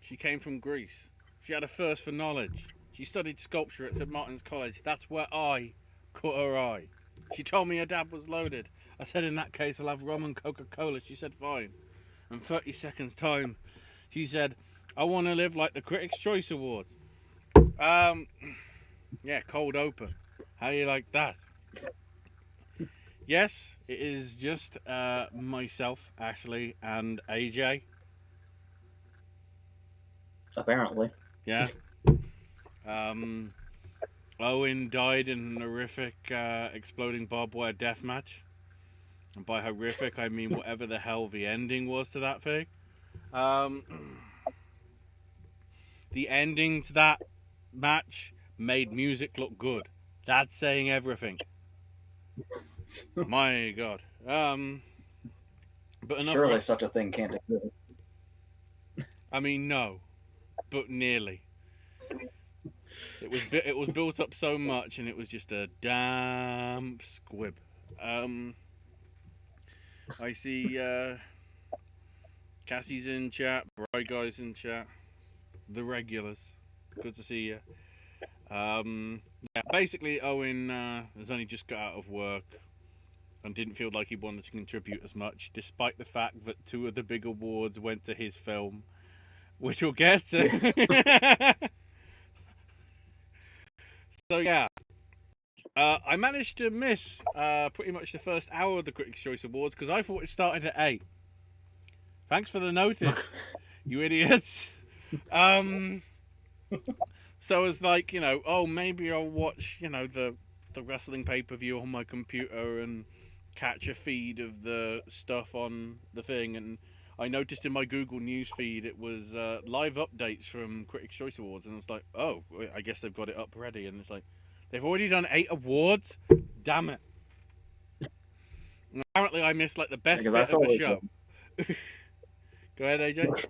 She came from Greece. She had a thirst for knowledge. She studied sculpture at St. Martin's College. That's where I caught her eye. She told me her dad was loaded. I said, in that case, I'll have rum and Coca-Cola. She said, fine. In 30 seconds' time, she said, I want to live like the Critics' Choice Awards. Yeah, cold open. How do you like that? Yes, it is just myself, Ashley, and AJ. Apparently. Yeah. Um, Owen died in an horrific exploding barbed wire death match. And by horrific, I mean whatever the hell the ending was to that thing. Um, the ending to that match made music look good. That's saying everything. My God. But enough. Surely such a thing can't exist. I mean, no, but nearly. It was built up so much, and it was just a damn squib. I see Cassie's in chat, Bry Guy's in chat, the regulars. Good to see you. Yeah, basically Owen has only just got out of work and didn't feel like he wanted to contribute as much, despite the fact that 2 of the big awards went to his film, which we'll get to. So yeah, I managed to miss pretty much the first hour of the Critics' Choice Awards because I thought it started at 8. Thanks for the notice, you idiots. So I was like, oh, maybe I'll watch, the wrestling pay-per-view on my computer and catch a feed of the stuff on the thing. And I noticed in my Google News feed it was live updates from Critics' Choice Awards. And I was like, oh, I guess they've got it up already. And it's like, they've already done 8 awards? Damn it. And apparently I missed, like, the best bit of the show. Go ahead, AJ.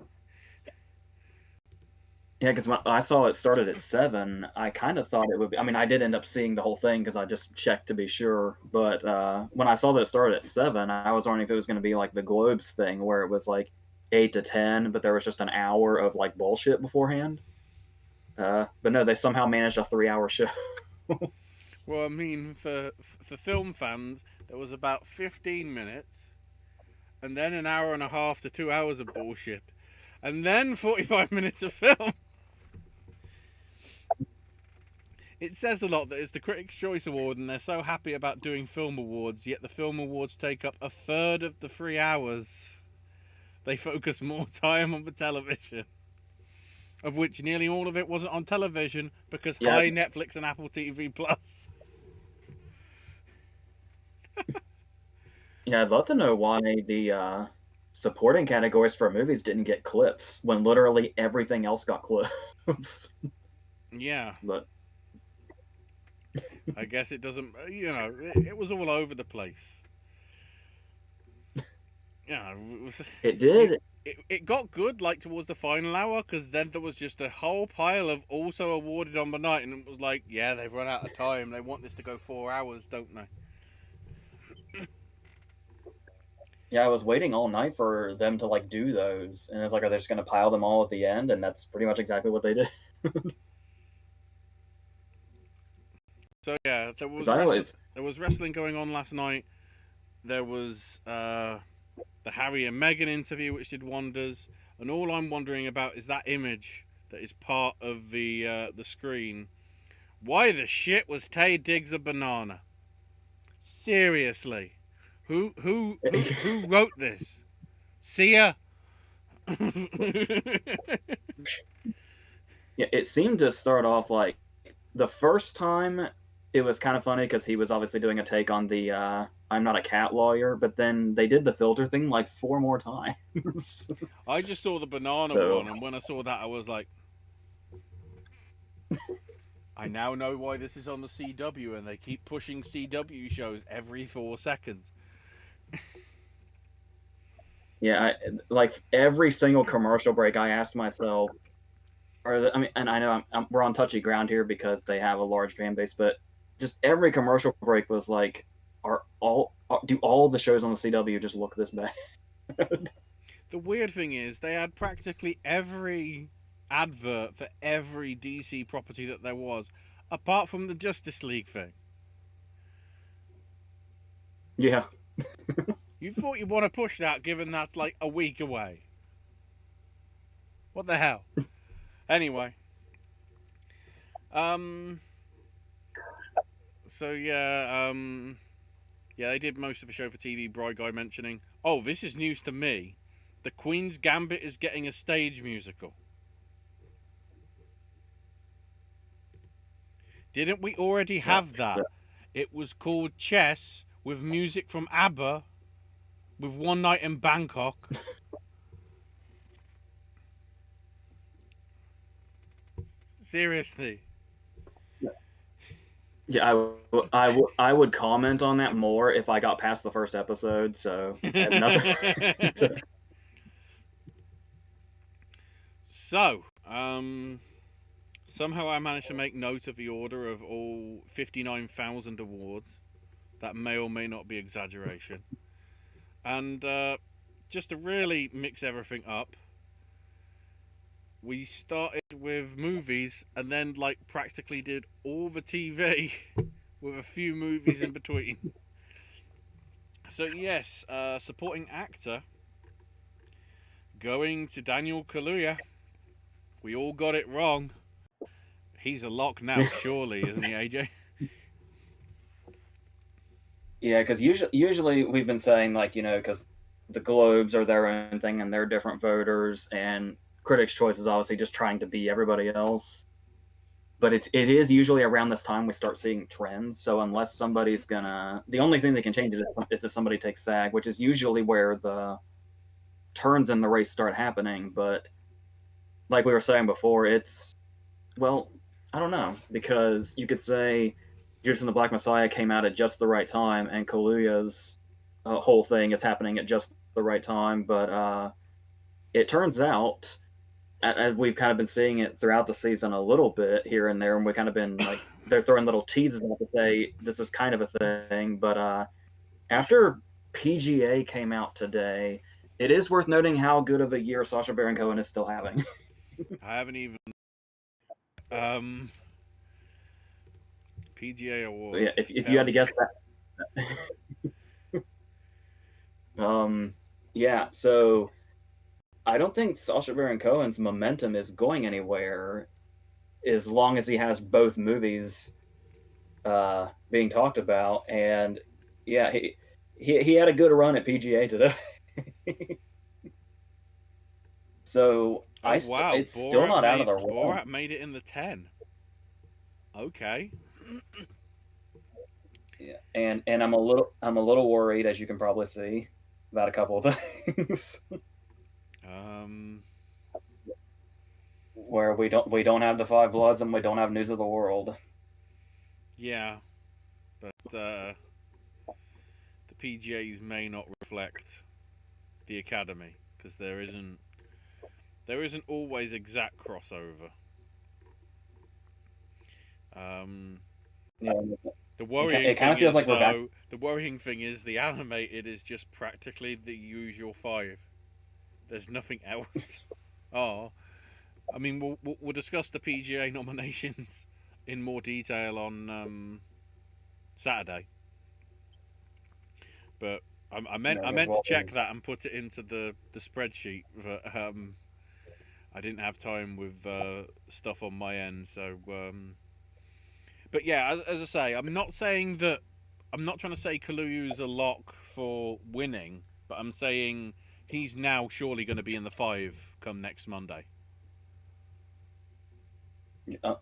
Yeah, because I saw it started at 7. I kind of thought it would be. I mean, I did end up seeing the whole thing because I just checked to be sure. But when I saw that it started at 7, I was wondering if it was going to be like the Globes thing where it was like 8 to 10, but there was just an hour of like bullshit beforehand. But no, they somehow managed a 3-hour show. Well, I mean, for film fans, there was about 15 minutes, and then an hour and a half to 2 hours of bullshit, and then 45 minutes of film. It says a lot that it's the Critics' Choice Award and they're so happy about doing film awards, yet the film awards take up a third of the 3 hours. They focus more time on the television, of which nearly all of it wasn't on television because hi Netflix and Apple TV Plus. Yeah, I'd love to know why the supporting categories for movies didn't get clips when literally everything else got clips. Yeah. But I guess it doesn't, it was all over the place. Yeah, it did. It got good, like, towards the final hour, because then there was just a whole pile of also awarded on the night, and it was like, yeah, they've run out of time. They want this to go 4 hours, don't they? Yeah, I was waiting all night for them to, like, do those, and it's like, are they just going to pile them all at the end? And that's pretty much exactly what they did. So yeah, there was wrestling going on last night. There was the Harry and Meghan interview, which did wonders. And all I'm wondering about is that image that is part of the screen. Why the shit was Taye Diggs a banana? Seriously, who wrote this? Sia. Yeah, it seemed to start off like the first time. It was kind of funny because he was obviously doing a take on the I'm not a cat lawyer, but then they did the filter thing like 4 more times. I just saw the banana one, and when I saw that, I was like, I now know why this is on the CW, and they keep pushing CW shows every 4 seconds. Yeah, like every single commercial break, I asked myself, and I know we're on touchy ground here because they have a large fan base, but just every commercial break was like, do all the shows on the CW just look this bad? The weird thing is they had practically every advert for every DC property that there was, apart from the Justice League thing. Yeah. You thought you'd want to push that, given that's like a week away. What the hell? Anyway. So yeah, they did most of the show for TV. Bright Guy mentioning, oh, this is news to me. The Queen's Gambit is getting a stage musical. Didn't we already have that? It was called Chess, with music from ABBA, with One Night in Bangkok. Seriously. Yeah, I would comment on that more if I got past the first episode. So I have nothing. So, somehow I managed to make note of the order of all 59,000 awards. That may or may not be exaggeration. And just to really mix everything up, we started with movies and then like practically did all the TV with a few movies in between. So yes, supporting actor going to Daniel Kaluuya. We all got it wrong. He's a lock now, surely, isn't he, AJ? Yeah, because usually we've been saying, like, because the Globes are their own thing and they're different voters, and Critics' Choice is obviously just trying to be everybody else. But it is usually around this time we start seeing trends. So unless somebody's the only thing that can change it is if somebody takes SAG, which is usually where the turns in the race start happening. But like we were saying before, well, I don't know, because you could say Judas and the Black Messiah came out at just the right time, and Kaluuya's whole thing is happening at just the right time. But it turns out, and we've kind of been seeing it throughout the season a little bit here and there, and we've kind of been like, they're throwing little teases out to say this is kind of a thing. But after PGA came out today, it is worth noting how good of a year Sacha Baron Cohen is still having. I haven't even. PGA Awards. Yeah, if you had to guess that. Yeah, so I don't think Sacha Baron Cohen's momentum is going anywhere as long as he has both movies being talked about. And yeah, he had a good run at PGA today. So wow, it's still not out of the realm. Borat made it in the 10. Okay. Yeah, and I'm a little worried, as you can probably see, about a couple of things. Where we don't have the Five Bloods and we don't have News of the World. Yeah, but the PGAs may not reflect the Academy because there isn't always exact crossover. Yeah. The worrying thing feels like though, the worrying thing is the animated is just practically the usual 5. There's nothing else. Oh, I mean, we'll discuss the PGA nominations in more detail on Saturday. But I meant to check that and put it into the spreadsheet, but I didn't have time with stuff on my end. So, but yeah, as I say, I'm not trying to say Kaluuya's a lock for winning, but I'm saying he's now surely going to be in the 5 come next Monday.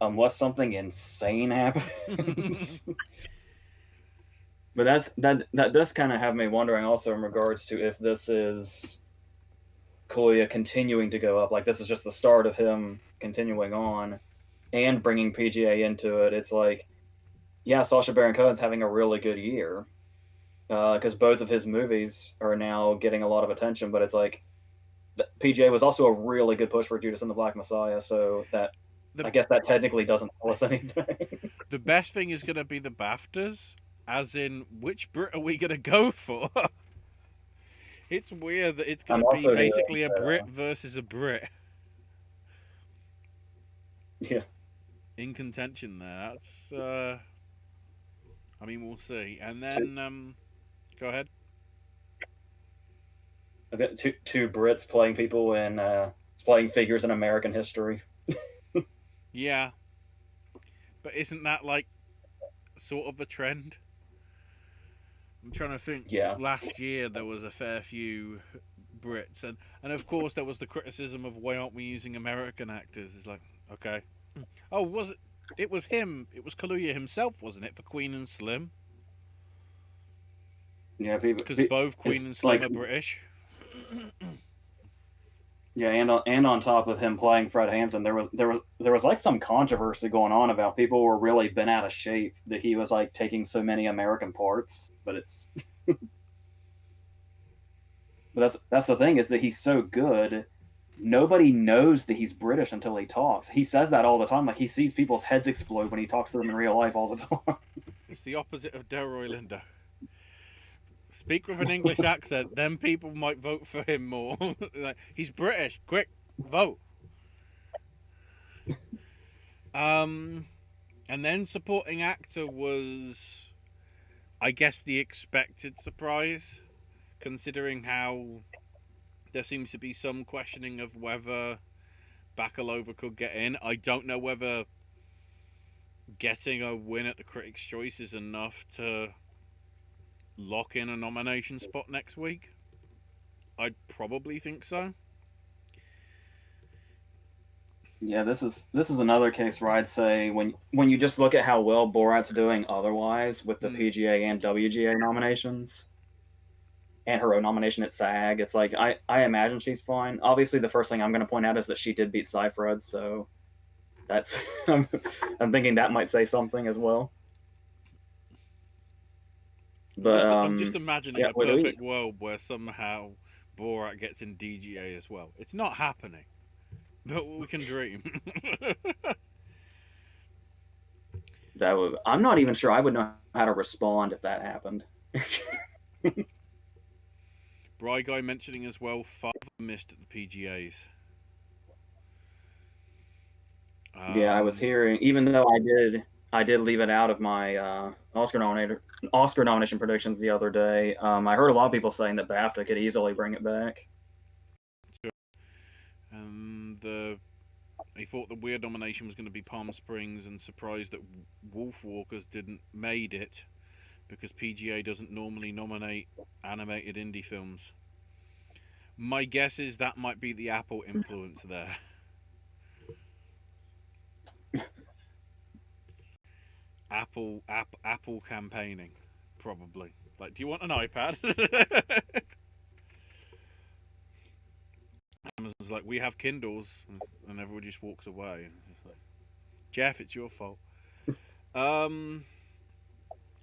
Unless something insane happens. But that does kind of have me wondering also in regards to if this is Kaluuya continuing to go up, like this is just the start of him continuing on and bringing PGA into it. It's like, yeah, Sacha Baron Cohen's having a really good year because both of his movies are now getting a lot of attention, but it's like PGA was also a really good push for Judas and the Black Messiah, so that I guess that technically doesn't tell us anything. The best thing is going to be the BAFTAs, as in which Brit are we going to go for? It's weird that it's going to be basically a Brit versus a Brit. Yeah. in contention there. That's I mean, we'll see. And then go ahead. Is it two Brits playing people in playing figures in American history? Yeah, but isn't that like sort of a trend? I'm trying to think. Yeah. Last year there was a fair few Brits, and of course there was the criticism of why aren't we using American actors? It's like, okay, oh, was it? It was him. It was Kaluuya himself, wasn't it, for Queen and Slim? Yeah, people. Because both Queen It's and Slim like are British. yeah, and on top of him playing Fred Hampton, there was like some controversy going on about people were really bent out of shape that he was like taking so many American parts. But it's but that's the thing is that he's so good. Nobody knows that he's British until he talks. He says that all the time. Like he sees people's heads explode when he talks to them in real life all the time. It's the opposite of Delroy Lindo. Speak with an English accent, then people might vote for him more. Like, he's British. Quick, vote. And then supporting actor was, I guess, the expected surprise, considering how there seems to be some questioning of whether Bakalova could get in. I don't know whether getting a win at the Critics' Choice is enough to lock in a nomination spot next week. I'd probably think so. Yeah, this is another case where I'd say when you just look at how well Borat's doing otherwise with the PGA and WGA nominations and her own nomination at SAG, it's like I imagine she's fine. Obviously, the first thing I'm going to point out is that she did beat Seyfried, so that's I'm thinking that might say something as well. But I'm just imagining yeah, a perfect world where somehow Borat gets in DGA as well. It's not happening, but we can dream. I'm not even sure I would know how to respond if that happened. Bry Guy mentioning as well, Father missed at the PGAs. Yeah, I was hearing, even though I did leave it out of my Oscar nomination predictions the other day. I heard a lot of people saying that BAFTA could easily bring it back. Sure. He thought the weird nomination was going to be Palm Springs, and surprised that Wolfwalkers didn't made it because PGA doesn't normally nominate animated indie films. My guess is that might be the Apple influence there. Apple campaigning, probably. Like, do you want an iPad? Amazon's like, we have Kindles, and everyone just walks away. It's like, Jeff, it's your fault.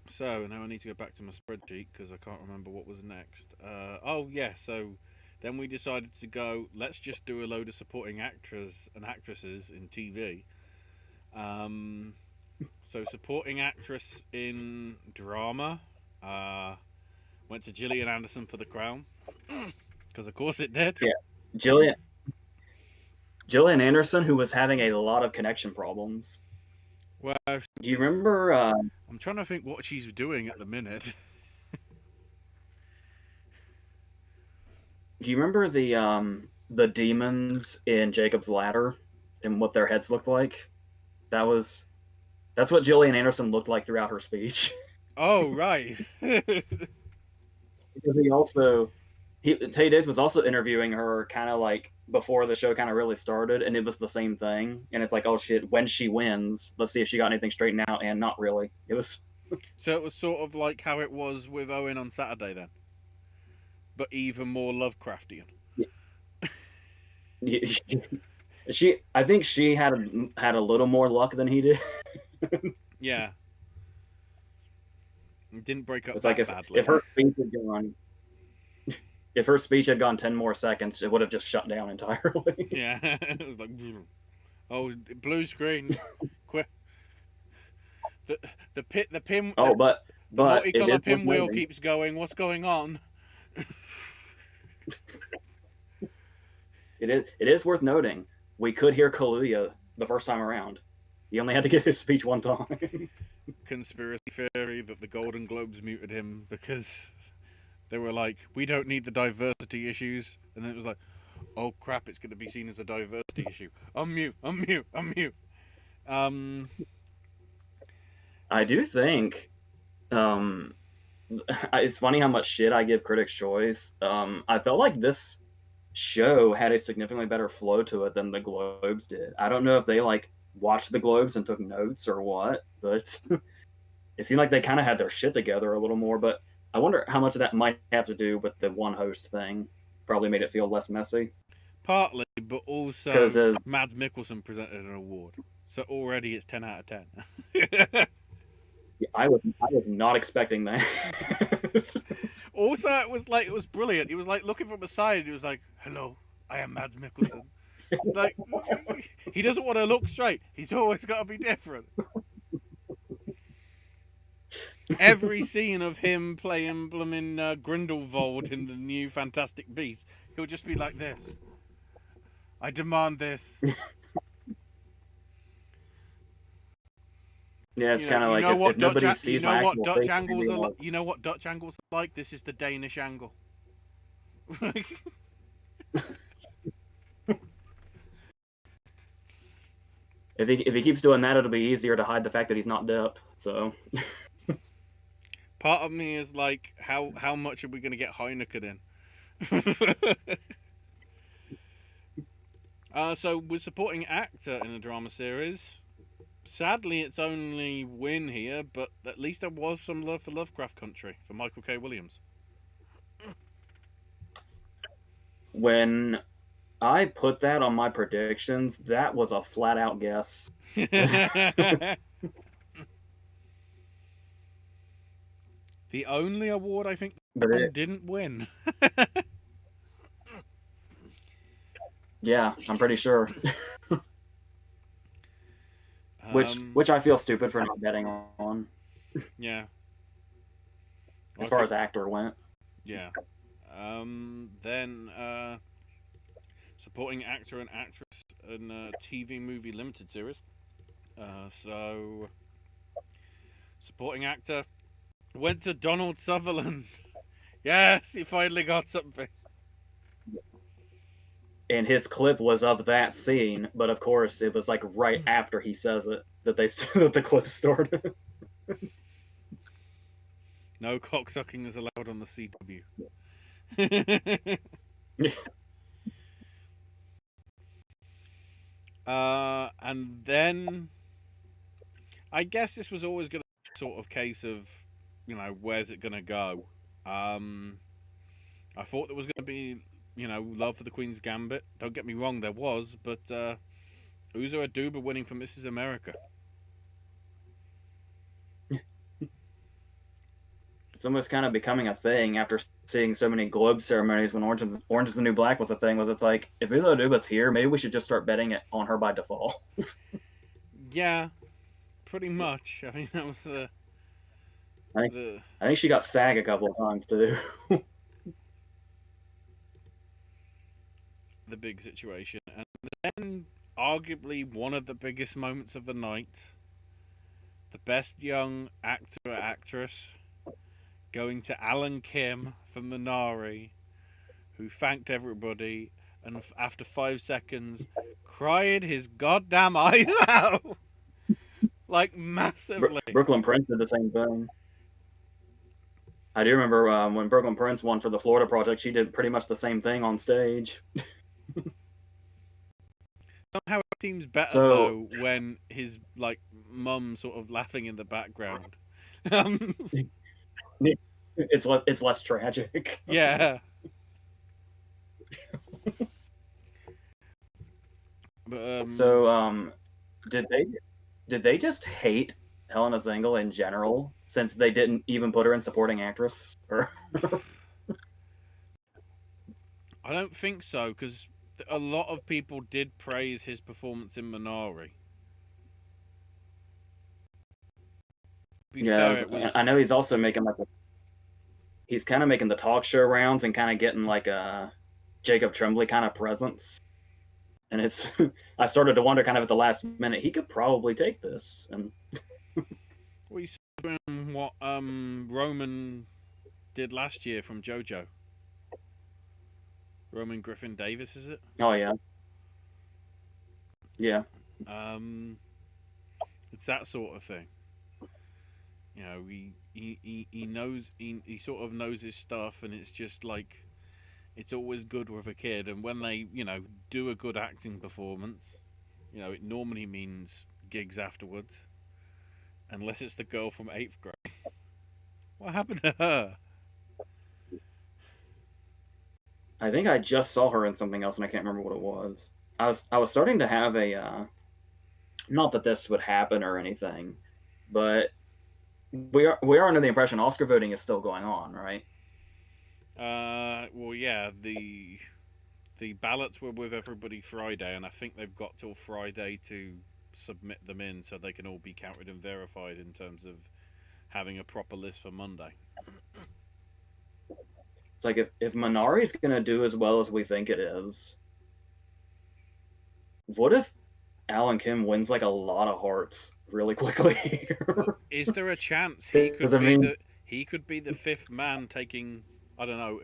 So now I need to go back to my spreadsheet because I can't remember what was next. Oh yeah, so then we decided to go. Let's just do a load of supporting actors and actresses in TV. So supporting actress in drama went to Gillian Anderson for The Crown because of course it did. Yeah, Gillian Anderson, who was having a lot of connection problems. Well, do you remember? I'm trying to think what she's doing at the minute. Do you remember the demons in Jacob's Ladder and what their heads looked like? That's what Gillian Anderson looked like throughout her speech. Oh right. Because Taye Diggs was also interviewing her kind of like before the show kind of really started, and it was the same thing. And it's like, oh shit, when she wins, let's see if she got anything straightened out, and not really. It was. So it was sort of like how it was with Owen on Saturday then, but even more Lovecraftian. I think she had a little more luck than he did. Yeah. It didn't break up it's that like badly. If her speech had gone 10 more seconds, it would have just shut down entirely. Yeah, it was like, oh, blue screen, quick. The pin. Oh, the multicolor pinwheel noting. keeps going. What's going on? It is worth noting. We could hear Kaluuya the first time around. He only had to give his speech one time. Conspiracy theory that the Golden Globes muted him because they were like, we don't need the diversity issues. And then it was like, oh crap, it's going to be seen as a diversity issue. Unmute. I do think it's funny how much shit I give Critics' Choice. I felt like this show had a significantly better flow to it than the Globes did. I don't know if they like watched the Globes and took notes or what, but it seemed like they kind of had their shit together a little more. But I wonder how much of that might have to do with the one host thing. Probably made it feel less messy. Partly, but also Mads Mikkelsen presented an award, so already it's 10 out of 10. I was not expecting that. Also, it was brilliant. He was like looking from the side. He was like, "Hello, I am Mads Mikkelsen." It's like he doesn't want to look straight. He's always got to be different. Every scene of him playing blooming Grindelwald in the new Fantastic Beasts, he'll just be like this. I demand this. Yeah, it's kind of like if nobody sees my actual face, you know what Dutch angles are like? This is the Danish angle. If he keeps doing that, it'll be easier to hide the fact that he's not Depp. So part of me is like, how much are we going to get Heineken in? So we're supporting actor in a drama series. Sadly, it's only win here, but at least there was some love for Lovecraft Country for Michael K. Williams. When I put that on my predictions, that was a flat out guess. The only award I think didn't win. Yeah, I'm pretty sure. Which I feel stupid for not betting on. Yeah. As far as actor went. Yeah. Then supporting actor and actress in a TV movie limited series. So supporting actor went to Donald Sutherland. Yes, he finally got something. And his clip was of that scene, but of course it was like right after he says it that the clip started. No cocksucking is allowed on the CW. And then I guess this was always going to be a sort of case of, where's it going to go? I thought there was going to be, love for the Queen's Gambit. Don't get me wrong, there was, but Uzo Aduba winning for Mrs. America. It's almost kind of becoming a thing after seeing so many Globe ceremonies when Orange is the New Black was a thing. Was it's like, if Uzo Aduba's here, maybe we should just start betting it on her by default. Yeah, pretty much. I mean, that was I think she got SAG a couple of times too. The big situation. And then arguably one of the biggest moments of the night, the best young actor or actress going to Alan Kim from Minari, who thanked everybody and after 5 seconds cried his goddamn eyes out. Like massively. Brooklyn Prince did the same thing. I do remember when Brooklyn Prince won for the Florida Project, she did pretty much the same thing on stage. Somehow it seems better though when his mum sort of laughing in the background. It's less tragic. Yeah. But did they just hate Helena Zengel in general since they didn't even put her in supporting actress? Or I don't think so, because a lot of people did praise his performance in Minari. Yeah, I know he's also making he's kind of making the talk show rounds and kind of getting like a Jacob Tremblay kind of presence. And it's I started to wonder kind of at the last minute, he could probably take this. And We saw what Roman did last year from JoJo. Roman Griffin Davis, is it? oh yeah, yeah. Um, it's that sort of thing. You know, he knows he sort of knows his stuff, and it's just like it's always good with a kid. And when they do a good acting performance, it normally means gigs afterwards, unless it's the girl from 8th grade. What happened to her? I think I just saw her in something else, and I can't remember what it was. I was starting to have a not that this would happen or anything, but we are under the impression Oscar voting is still going on, right? Well, yeah, the ballots were with everybody Friday, and I think they've got till Friday to submit them in so they can all be counted and verified in terms of having a proper list for Monday. It's like if Minari's gonna do as well as we think it is, what if Alan Kim wins like a lot of hearts really quickly? Well, is there a chance Because I mean, he could be the fifth man taking? I don't know.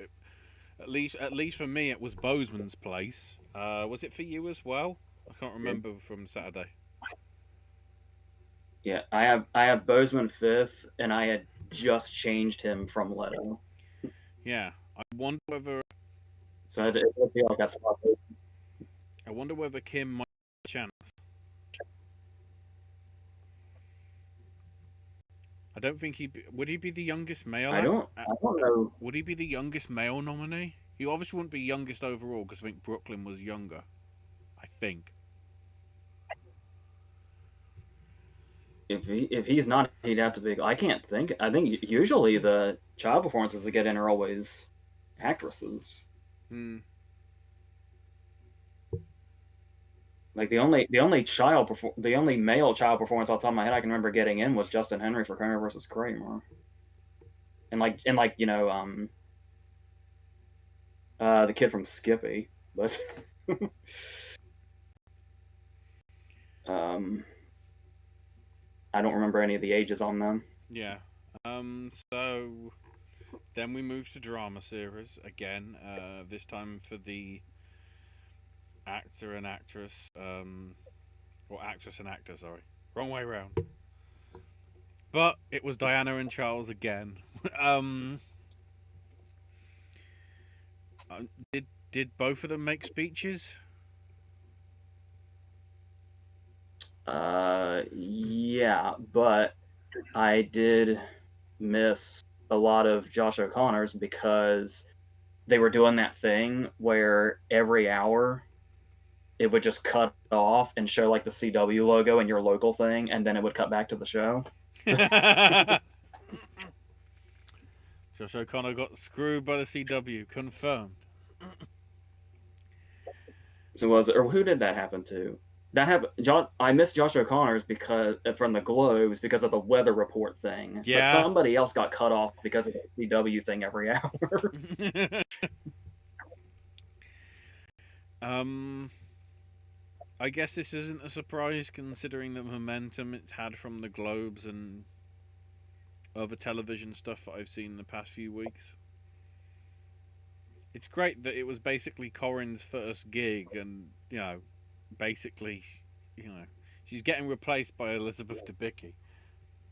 At least for me, it was Boseman's place. Was it for you as well? I can't remember from Saturday. yeah, I have Boseman fifth, and I had just changed him from Leto, Yeah, I wonder whether so it would feel like that's Kim might have a chance. I don't think would he be the youngest male? I don't know. Would he be the youngest male nominee? He obviously wouldn't be youngest overall because I think Brooklyn was younger. I think. If he's not, he'd have to be. I can't think. I think usually the child performances that get in are always actresses. Hmm. Like the only male child performance off the top of my head I can remember getting in was Justin Henry for Kramer versus Kramer, and the kid from Skippy, but um I don't remember any of the ages on them. Yeah. So then we move to drama series again. This time for the actor and actress. Or actress and actor. Sorry, wrong way round. But it was Diana and Charles again. um, did both of them make speeches? Yeah, but I did miss a lot of Josh O'Connor's because they were doing that thing where every hour it would just cut off and show like the CW logo and your local thing, and then it would cut back to the show. Josh O'Connor got screwed by the CW. Confirmed. So was it, or who did that happen to? That happened. I missed Josh O'Connor's because from the Globes because of the weather report thing. Yeah. But somebody else got cut off because of the CW thing every hour. I guess this isn't a surprise considering the momentum it's had from the Globes and other television stuff that I've seen in the past few weeks. It's great that it was basically Corin's first gig, and basically, she's getting replaced by Elizabeth Debicki,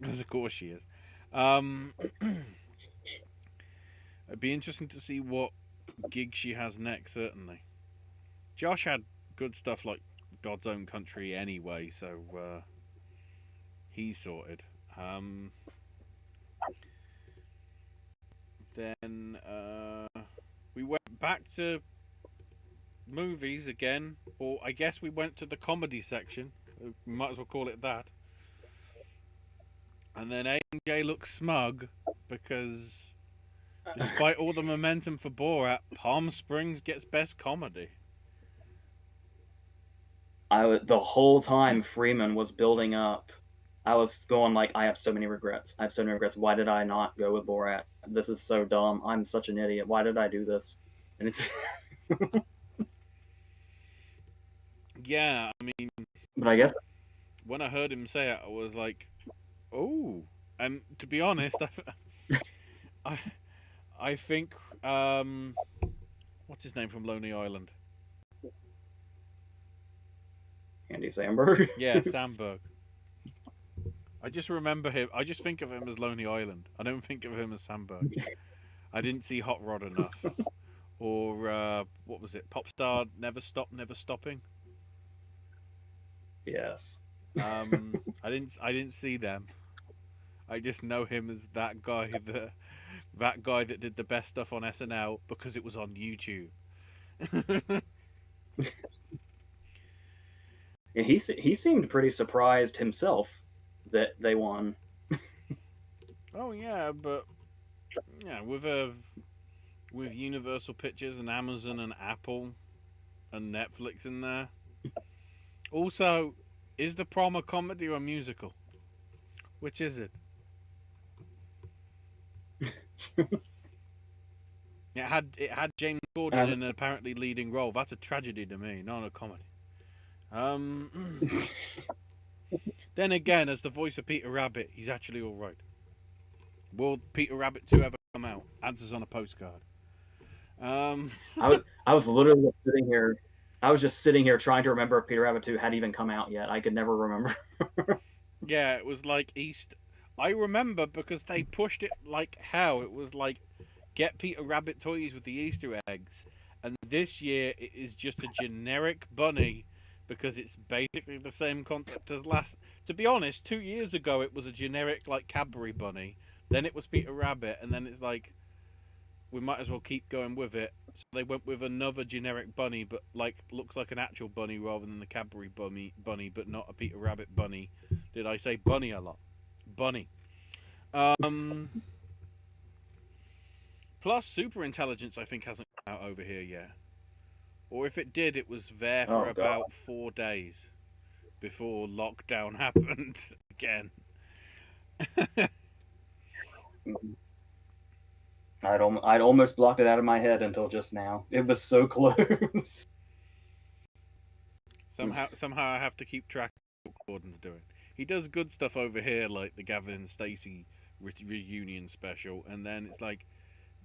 because of course she is. It'd be interesting to see what gig she has next. Certainly, Josh had good stuff like God's Own Country anyway, so he's sorted. Then we went back to movies again, or I guess we went to the comedy section. We might as well call it that. And then AJ looks smug because, despite all the momentum for Borat, Palm Springs gets best comedy. The whole time Freeman was building up, I was going like, I have so many regrets. I have so many regrets. Why did I not go with Borat? This is so dumb. I'm such an idiot. Why did I do this? And it's Yeah, I mean, But I guess when I heard him say it, I was like, "Oh!" And to be honest, I, I think, what's his name from Lonely Island? Andy Samberg. Yeah, Sandberg. I just remember him. I just think of him as Lonely Island. I don't think of him as Sandberg. I didn't see Hot Rod enough, or what was it? Popstar Never Stopping. Yes. I didn't see them. I just know him as that guy that did the best stuff on SNL because it was on YouTube. Yeah, he seemed pretty surprised himself that they won. Oh yeah, but yeah, with Universal Pictures and Amazon and Apple and Netflix in there. Also, is the prom a comedy or a musical? Which is it? It had James Corden in an apparently leading role. That's a tragedy to me, not a comedy. Then again, as the voice of Peter Rabbit, he's actually all right. Will Peter Rabbit 2 ever come out? Answers on a postcard. I was literally sitting here. I was just sitting here trying to remember if Peter Rabbit 2 had even come out yet. I could never remember. Yeah, it was like East. I remember because they pushed it like hell. It was like get Peter Rabbit toys with the Easter eggs, and this year it is just a generic bunny because it's basically the same concept as last. To be honest, 2 years ago it was a generic like Cadbury bunny. Then it was Peter Rabbit, and then it's like we might as well keep going with it. So they went with another generic bunny, but like looks like an actual bunny rather than the Cadbury bunny, but not a Peter Rabbit bunny. Did I say bunny a lot? Bunny. Plus, Super Intelligence I think hasn't come out over here yet, or if it did, it was there for about 4 days before lockdown happened again. I'd almost blocked it out of my head until just now. It was so close. Somehow I have to keep track of what Gordon's doing. He does good stuff over here, like the Gavin and Stacey reunion special, and then it's like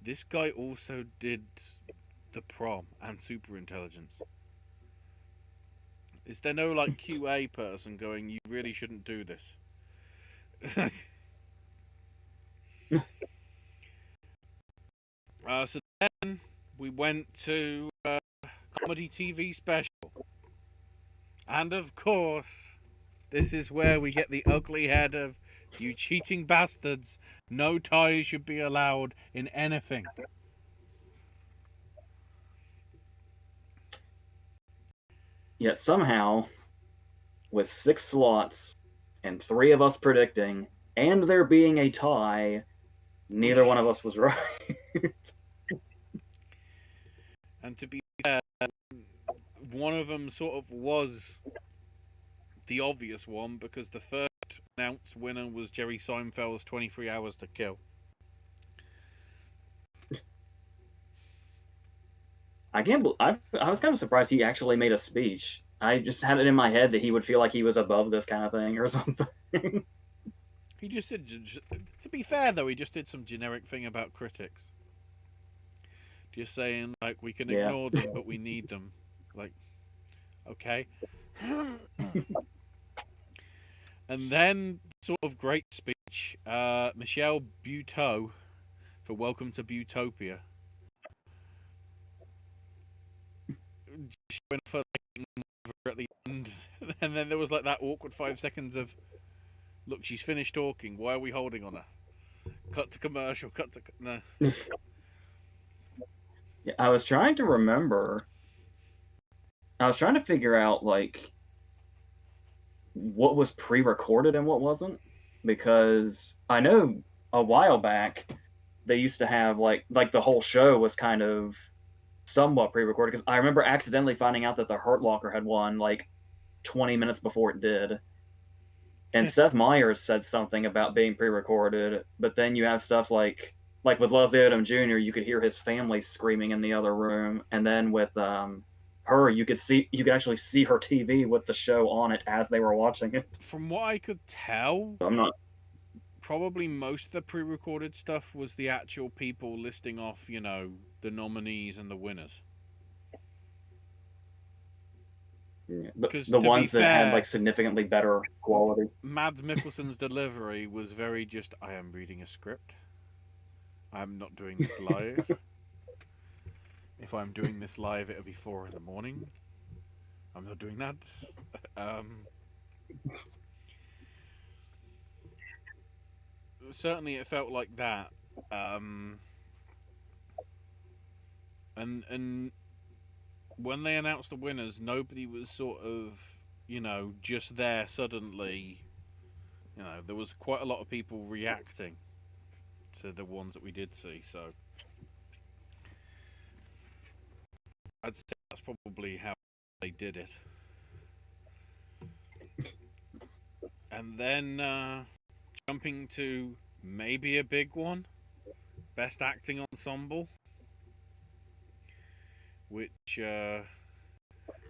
this guy also did the prom and Super Intelligence. Is there no like QA person going, you really shouldn't do this? So then we went to comedy TV special. And of course, this is where we get the ugly head of, you cheating bastards, no ties should be allowed in anything. Yet somehow, with 6 slots and 3 of us predicting, and there being a tie, neither one of us was right. And to be fair, one of them sort of was the obvious one because the first announced winner was Jerry Seinfeld's 23 Hours to Kill. I was kind of surprised he actually made a speech. I just had it in my head that he would feel like he was above this kind of thing or something. He just said, to be fair though, he just did some generic thing about critics. Just saying, like, we can ignore them, but we need them. Like, okay. And then, sort of great speech, Michelle Buteau for Welcome to Butopia. Showing off her at the end. And then there was like that awkward 5 seconds of, look, she's finished talking. Why are we holding on her? Cut to commercial. No. Yeah, I was trying to remember. I was trying to figure out like what was pre-recorded and what wasn't, because I know a while back they used to have like the whole show was kind of somewhat pre-recorded, because I remember accidentally finding out that the Hurt Locker had won like 20 minutes before it did. And Seth Meyers said something about being pre-recorded, but then you have stuff like with Leslie Odom Jr., you could hear his family screaming in the other room, and then with her, you could actually see her TV with the show on it as they were watching it. From what I could tell, I'm not. probably most of the pre-recorded stuff was the actual people listing off, the nominees and the winners. Yeah. Because The to be ones that had fair, like significantly better quality. Mads Mikkelsen's delivery was very just, I am reading a script. I'm not doing this live. If I'm doing this live, it'll be 4 in the morning. I'm not doing that. Certainly, it felt like that. And when they announced the winners, nobody was sort of, just there suddenly. There was quite a lot of people reacting to the ones that we did see. So I'd say that's probably how they did it. And then jumping to maybe a big one, Best Acting Ensemble, which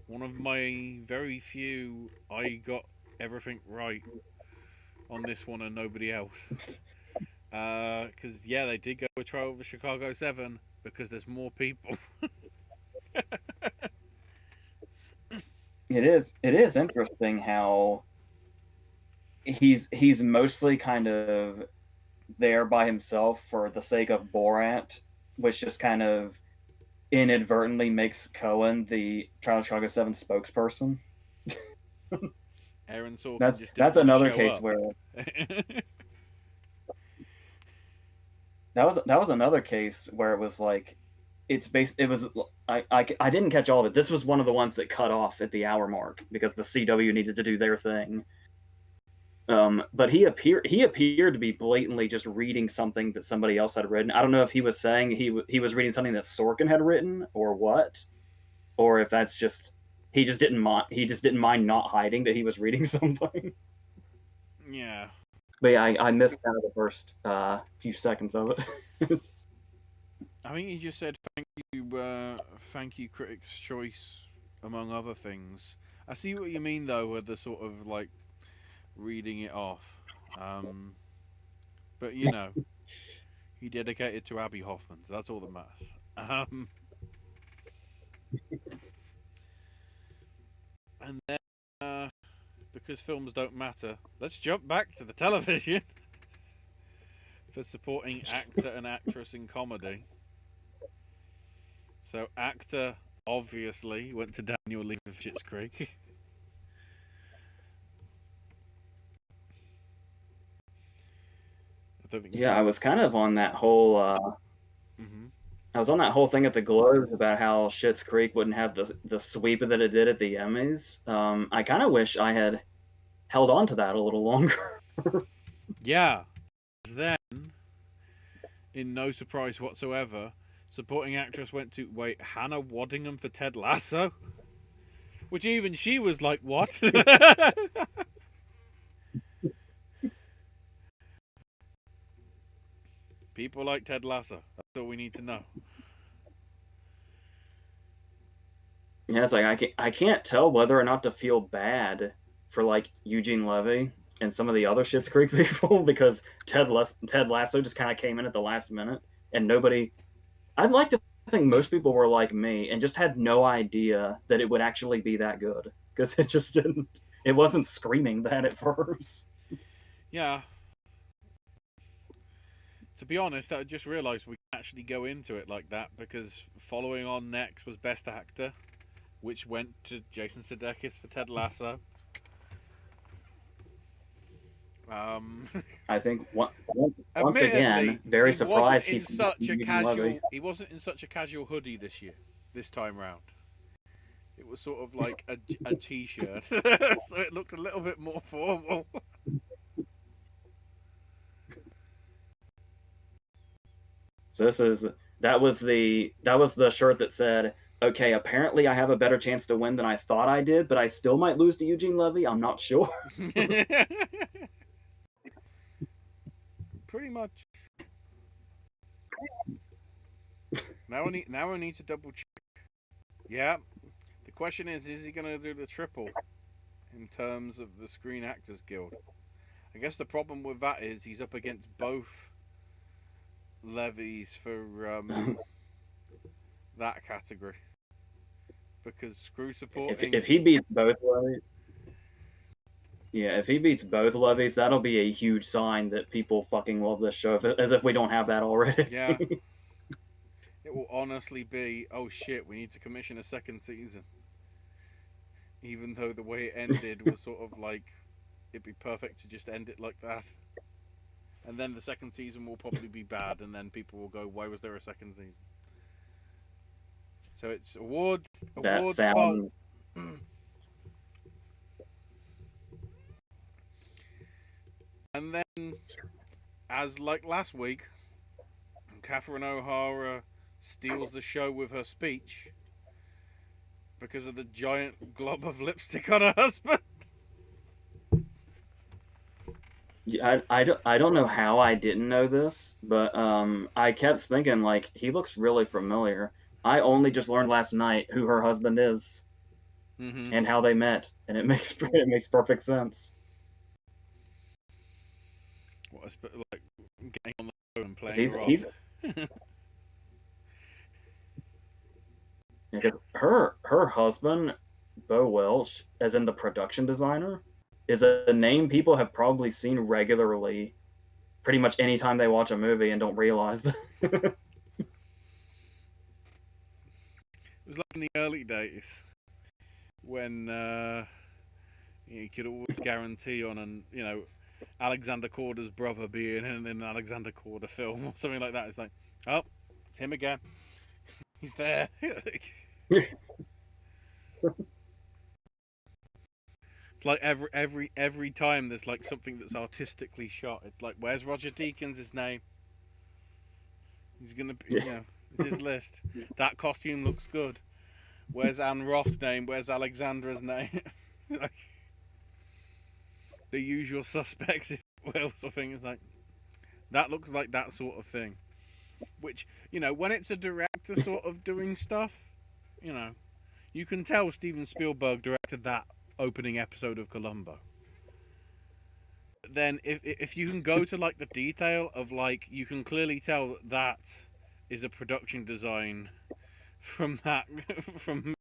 one of my very few, I got everything right on this one and nobody else. Because they did go with Trial of the Chicago 7 because there's more people. It is interesting how he's mostly kind of there by himself for the sake of Borat, which just kind of inadvertently makes Cohen the Trial of Chicago 7 spokesperson. Aaron Sorkin just didn't That's want to another show case up. where that was another case where it was like it was I didn't catch all of it. This was one of the ones that cut off at the hour mark because the CW needed to do their thing. But he appeared to be blatantly just reading something that somebody else had written. I don't know if he was saying he was reading something that Sorkin had written or what, or if that's just he just didn't mind not hiding that he was reading something. Yeah. But yeah, I missed kind of the first few seconds of it. I think he just said thank you, Critics' Choice, among other things. I see what you mean though, with the sort of like reading it off. But he dedicated to Abby Hoffman, so that's all that matters. And then, because films don't matter, let's jump back to the television for supporting actor and actress in comedy. So, actor obviously went to Daniel Lee for Schitt's Creek. I don't think Yeah, I was kind of on that whole Mm-hmm. I was on that whole thing at the Globes about how Schitt's Creek wouldn't have the sweep that it did at the Emmys. I kind of wish I had held on to that a little longer. Yeah. Then, in no surprise whatsoever, supporting actress went to Hannah Waddingham for Ted Lasso, which even she was like, "What?" People like Ted Lasso. That's all we need to know. Yeah, it's like I can't tell whether or not to feel bad for like Eugene Levy and some of the other Schitt's Creek people because Ted Lasso just kind of came in at the last minute and nobody. I'd like to think most people were like me and just had no idea that it would actually be that good because it just didn't. It wasn't screaming that at first. Yeah. To be honest, I just realised we can actually go into it like that because following on next was Best Actor, which went to Jason Sudeikis for Ted Lasso. I think once Admittedly, again, very surprised he's Eugene Levy. he wasn't in such a casual hoodie this time round. It was sort of like a t-shirt, so it looked a little bit more formal. So that was the shirt that said, "Okay, apparently I have a better chance to win than I thought I did, but I still might lose to Eugene Levy. I'm not sure." Pretty much. Now I need to double check. Yeah, the question is he going to do the triple in terms of the Screen Actors Guild? I guess the problem with that is he's up against both levies for that category. Because screw supporting. If he beats both levies, yeah, if he beats both levies, that'll be a huge sign that people fucking love this show, as if we don't have that already. Yeah. It will honestly be, oh shit, we need to commission a second season. Even though the way it ended was sort of like, it'd be perfect to just end it like that. And then the second season will probably be bad, and then people will go, why was there a second season? So it's awards fault. And then, as like last week, Catherine O'Hara steals the show with her speech because of the giant glob of lipstick on her husband. Yeah, I don't know how I didn't know this, but I kept thinking, like, he looks really familiar. I only just learned last night who her husband is and how they met, and it makes perfect sense. What like getting on the phone and playing her husband, Bo Welch, as in the production designer, is a name people have probably seen regularly, pretty much anytime they watch a movie and don't realize that. It was like in the early days when you could always guarantee on Alexander Korda's brother being in an Alexander Korda film or something like that. It's like, oh, it's him again. He's there. It's like every time there's like something that's artistically shot. It's like, where's Roger Deakins' name? He's gonna be, it's his list. That costume looks good. Where's Anne Roth's name? Where's Alexandra's name? Like, the usual suspects, sort of thing. Is like, that looks like that sort of thing. Which, when it's a director sort of doing stuff, you can tell Steven Spielberg directed that opening episode of Columbo. But then if you can go to like the detail of like, you can clearly tell that is a production design from from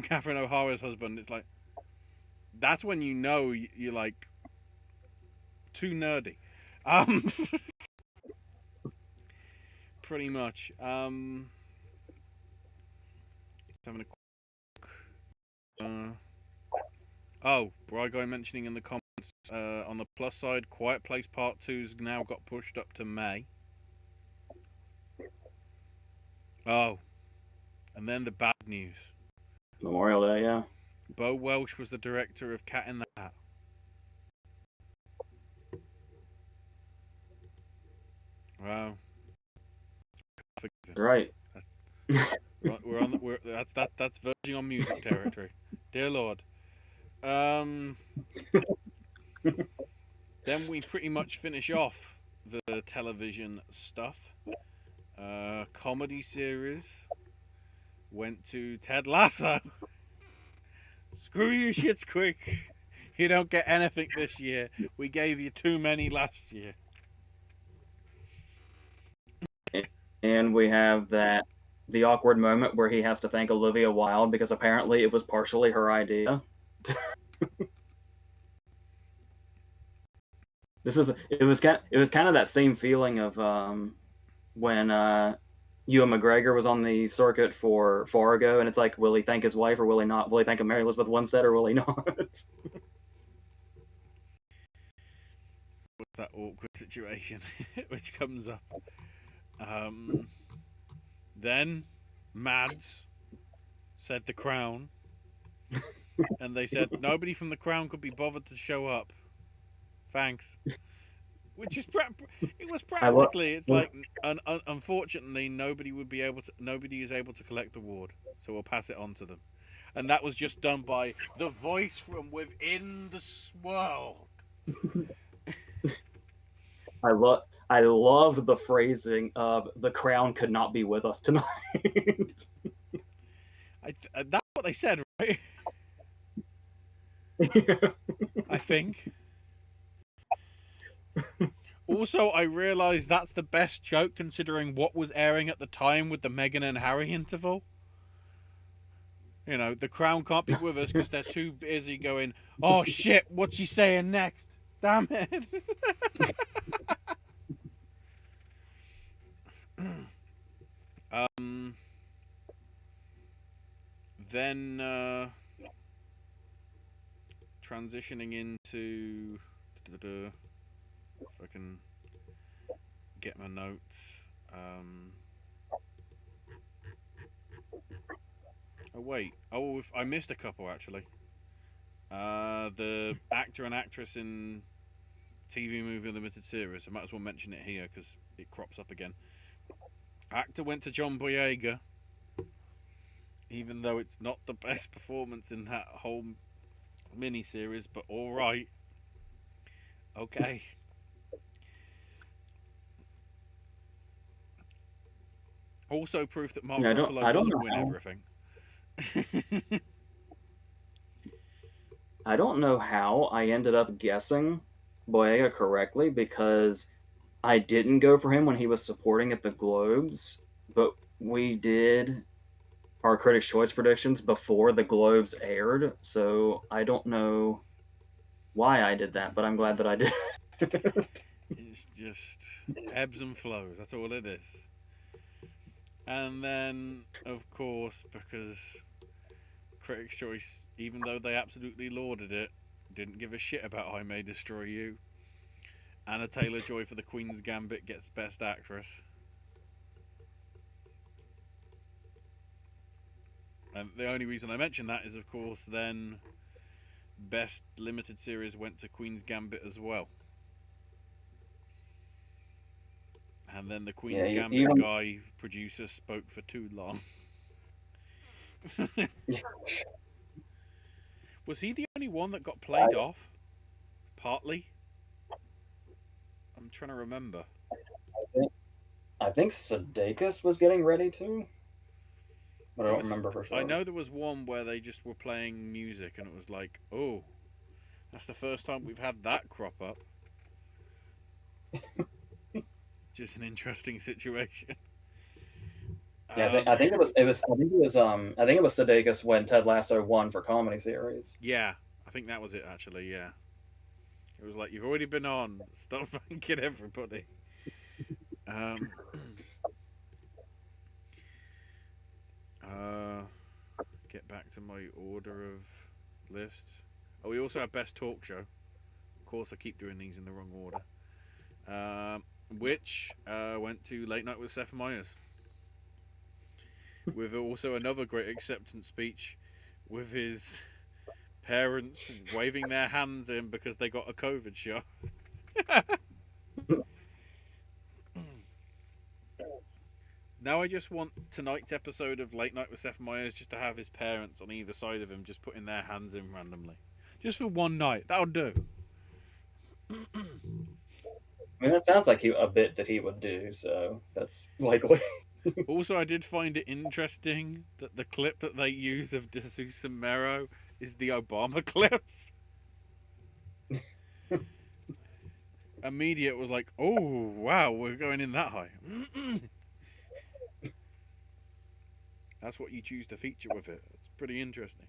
Catherine O'Hara's husband. It's like, that's when you're like too nerdy. Pretty much. Having a Bry Guy mentioning in the comments, on the plus side, Quiet Place Part 2's now got pushed up to May. Oh. And then the bad news. Memorial Day, yeah. Bo Welch was the director of Cat in the Hat. Wow. Right. That's verging on music territory. Dear Lord. Then we pretty much finish off the television stuff. Comedy series went to Ted Lasso. Screw you, Schitt's Creek. You don't get anything this year. We gave you too many last year. And we have the awkward moment where he has to thank Olivia Wilde because apparently it was partially her idea. It was kind of that same feeling of when Ewan McGregor was on the circuit for Fargo, and it's like, will he thank his wife or will he not? Will he thank Mary Elizabeth Winstead or will he not? That awkward situation which comes up. Then Mads said The Crown, and they said nobody from The Crown could be bothered to show up. Thanks. Which is it was practically, it's like, unfortunately nobody is able to collect the award, so we'll pass it on to them. And that was just done by the voice from within the world. I love the phrasing of The Crown could not be with us tonight. That's what they said, right? I think. Also, I realised that's the best joke considering what was airing at the time with the Meghan and Harry interval. You know, the Crown can't be with us because they're too busy going, oh shit, what's she saying next? Damn it. um, then transitioning into... If I can get my notes. Oh wait. Oh, I missed a couple actually. The actor and actress in TV movie limited series. I might as well mention it here because it crops up again. Actor went to John Boyega, even though it's not the best performance in that whole mini series, but all right. Okay. Also proof that Mark Ruffalo doesn't win everything. I don't know how I ended up guessing Boyega correctly because I didn't go for him when he was supporting at the Globes, but we did our Critics' Choice predictions before the Globes aired, so I don't know why I did that, but I'm glad that I did. It's just ebbs and flows, that's all it is. And then, of course, because Critics' Choice, even though they absolutely lauded it, didn't give a shit about I May Destroy You. Anna Taylor-Joy for The Queen's Gambit gets Best Actress. And the only reason I mention that is, of course, then Best Limited Series went to Queen's Gambit as well. And then the Queen's Gambit guy, producer, spoke for too long. Was he the only one that got played off? Partly? I'm trying to remember. I think Sudeikis was getting ready to. But I don't remember for sure. I know there was one where they just were playing music and it was like, oh, that's the first time we've had that crop up. Just an interesting situation. Yeah, I think it was Sudeikis when Ted Lasso won for comedy series. Yeah, I think that was it actually. Yeah, it was like, you've already been on. Stop thanking everybody. Get back to my order of list. Oh, we also have Best Talk Show. Of course, I keep doing these in the wrong order. Which went to Late Night with Seth Meyers. With also another great acceptance speech with his parents waving their hands in because they got a COVID shot. Now I just want tonight's episode of Late Night with Seth Meyers just to have his parents on either side of him just putting their hands in randomly. Just for one night. That'll do. I mean, that sounds like a bit that he would do, so that's likely. Also, I did find it interesting that the clip that they use of Desus Sumero is the Obama clip. Immediate was like, oh, wow, we're going in that high. That's what you choose to feature with it. It's pretty interesting.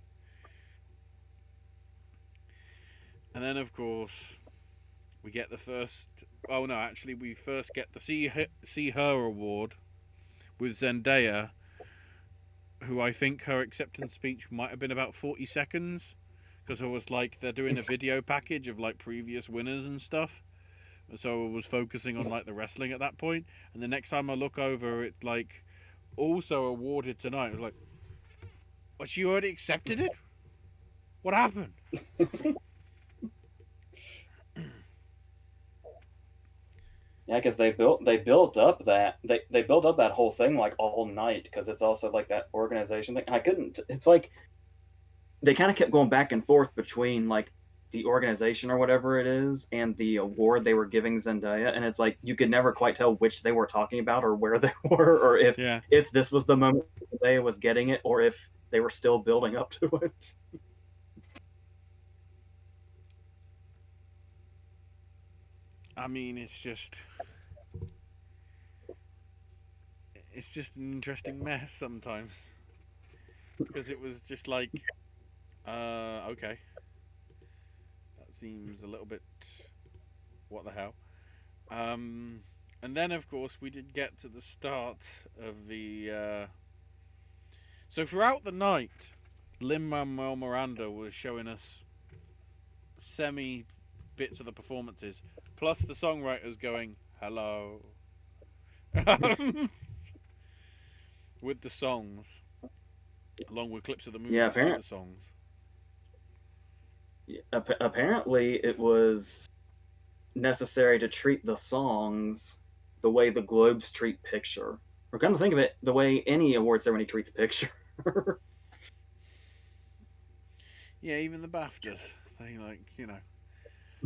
And then, of course, we get the first... Oh, no, actually, we first get the See Her award with Zendaya, who I think her acceptance speech might have been about 40 seconds, because it was like they're doing a video package of like previous winners and stuff. So I was focusing on like the wrestling at that point. And the next time I look over, it's like also awarded tonight. I was like, "What, she already accepted it? What happened?" Yeah, because they built up that whole thing like all night, because it's also like that organization thing. It's like they kind of kept going back and forth between like the organization or whatever it is and the award they were giving Zendaya, and it's like you could never quite tell which they were talking about or where they were, or if this was the moment Zendaya was getting it, or if they were still building up to it. I mean, it's just an interesting mess sometimes because it was just like, okay, that seems a little bit what the hell. Um, and then of course we did get to the start of the. So throughout the night, Lin Manuel Miranda was showing us semi bits of the performances, plus the songwriters going hello with the songs, along with clips of the Yeah, movies to the songs. apparently it was necessary to treat the songs the way the Globes treat picture. Or kind of think of it the way any award ceremony treats picture. Yeah, even the BAFTAs, they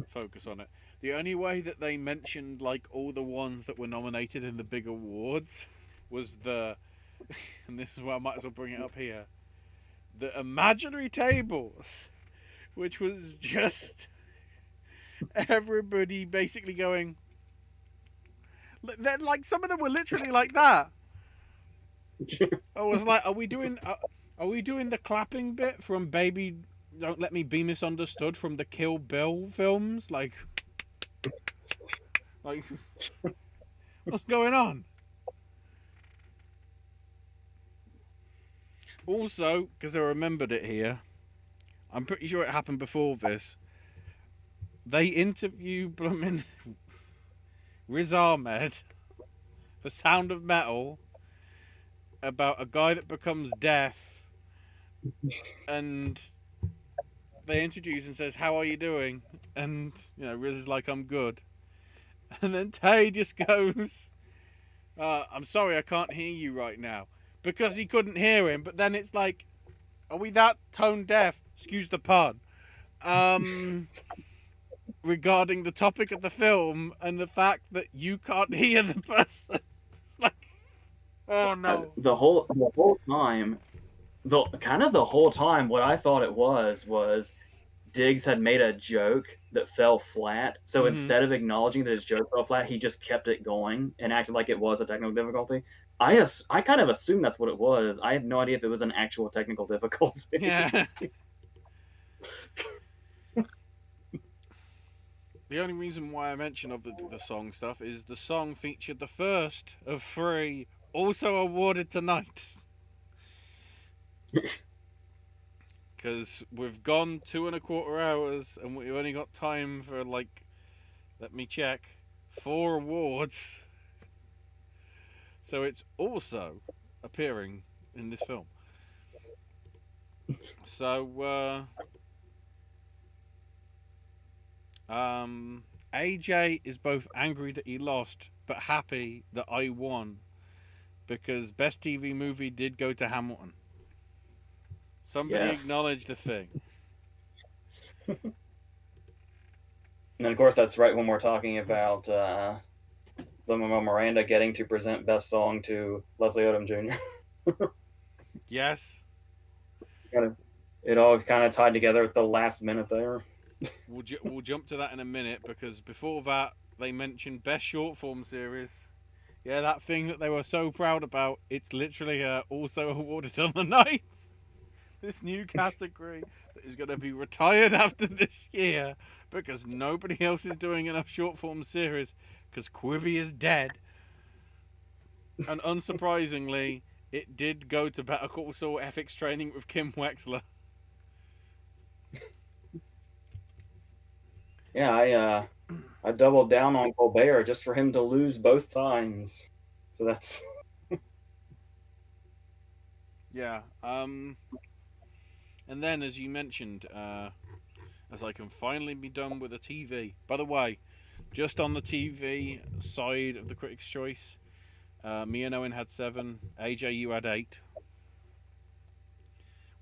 focus on it. The only way that they mentioned like all the ones that were nominated in the big awards was the, and this is why I might as well bring it up here, the imaginary tables, which was just everybody basically going. Like some of them were literally like that. I was like, are we doing the clapping bit from Baby Don't Let Me Be Misunderstood from the Kill Bill films? Like what's going on? Also, because I remembered it here, I'm pretty sure it happened before this. They interview Bloomin' Riz Ahmed for Sound of Metal about a guy that becomes deaf, and they introduce and says, "How are you doing?" And Riz is like, "I'm good." And then Taye just goes, "I'm sorry, I can't hear you right now," because he couldn't hear him. But then it's like, are we that tone deaf? Excuse the pun. Regarding the topic of the film and the fact that you can't hear the person, it's like, oh no. The whole time, the whole time, what I thought it was Diggs had made a joke that fell flat. So Mm-hmm. instead of acknowledging that his joke fell flat, he just kept it going and acted like it was a technical difficulty. I kind of assumed that's what it was. I had no idea if it was an actual technical difficulty. Yeah. The only reason why I mention of the song stuff is the song featured the first of three, also awarded tonight. Because we've gone 2.25 hours and we've only got time for, like, let me check, 4 awards. So it's also appearing in this film. So, AJ is both angry that he lost, but happy that I won. Because Best TV Movie did go to Hamilton. Somebody Yes. acknowledge the thing. And of course, that's right when we're talking about Lin-Manuel Miranda getting to present Best Song to Leslie Odom Jr. Yes. It all kind of tied together at the last minute there. We'll jump to that in a minute because before that, they mentioned Best Short Form Series. Yeah, that thing that they were so proud about, it's literally also awarded on the night. This new category that is going to be retired after this year because nobody else is doing enough short form series because Quibi is dead. And unsurprisingly, it did go to Better Call Saul Ethics Training with Kim Wexler. Yeah, I doubled down on Colbert just for him to lose both times. So that's Yeah. And then, as you mentioned, as I can finally be done with the TV. By the way, just on the TV side of the Critics' Choice, me and Owen had 7. AJ, you had 8,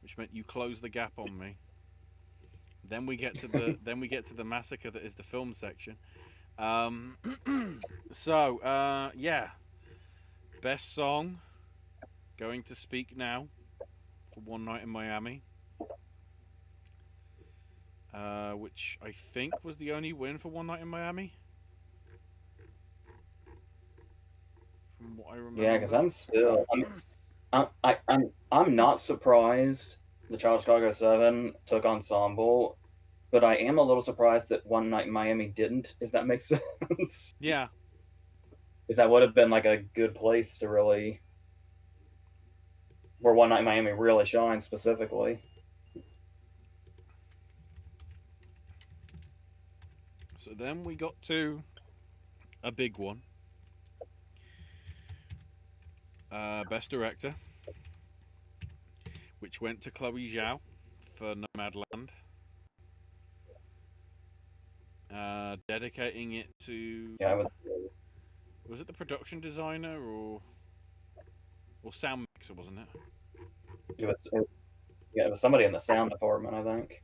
which meant you closed the gap on me. Then we get to the massacre that is the film section. Yeah, best song going to speak now for One Night in Miami, which I think was the only win for One Night in Miami, from what I remember. Yeah, because I'm not surprised the Child Chicago 7 took Ensemble, but I am a little surprised that One Night in Miami didn't, if that makes sense. Yeah. Because that would have been like a good place to really, where One Night in Miami really shines specifically. So then we got to a big one. Best Director, which went to Chloe Zhao for Nomadland. Dedicating it to... Yeah, Was it the production designer or sound mixer, wasn't it? it was somebody in the sound department, I think.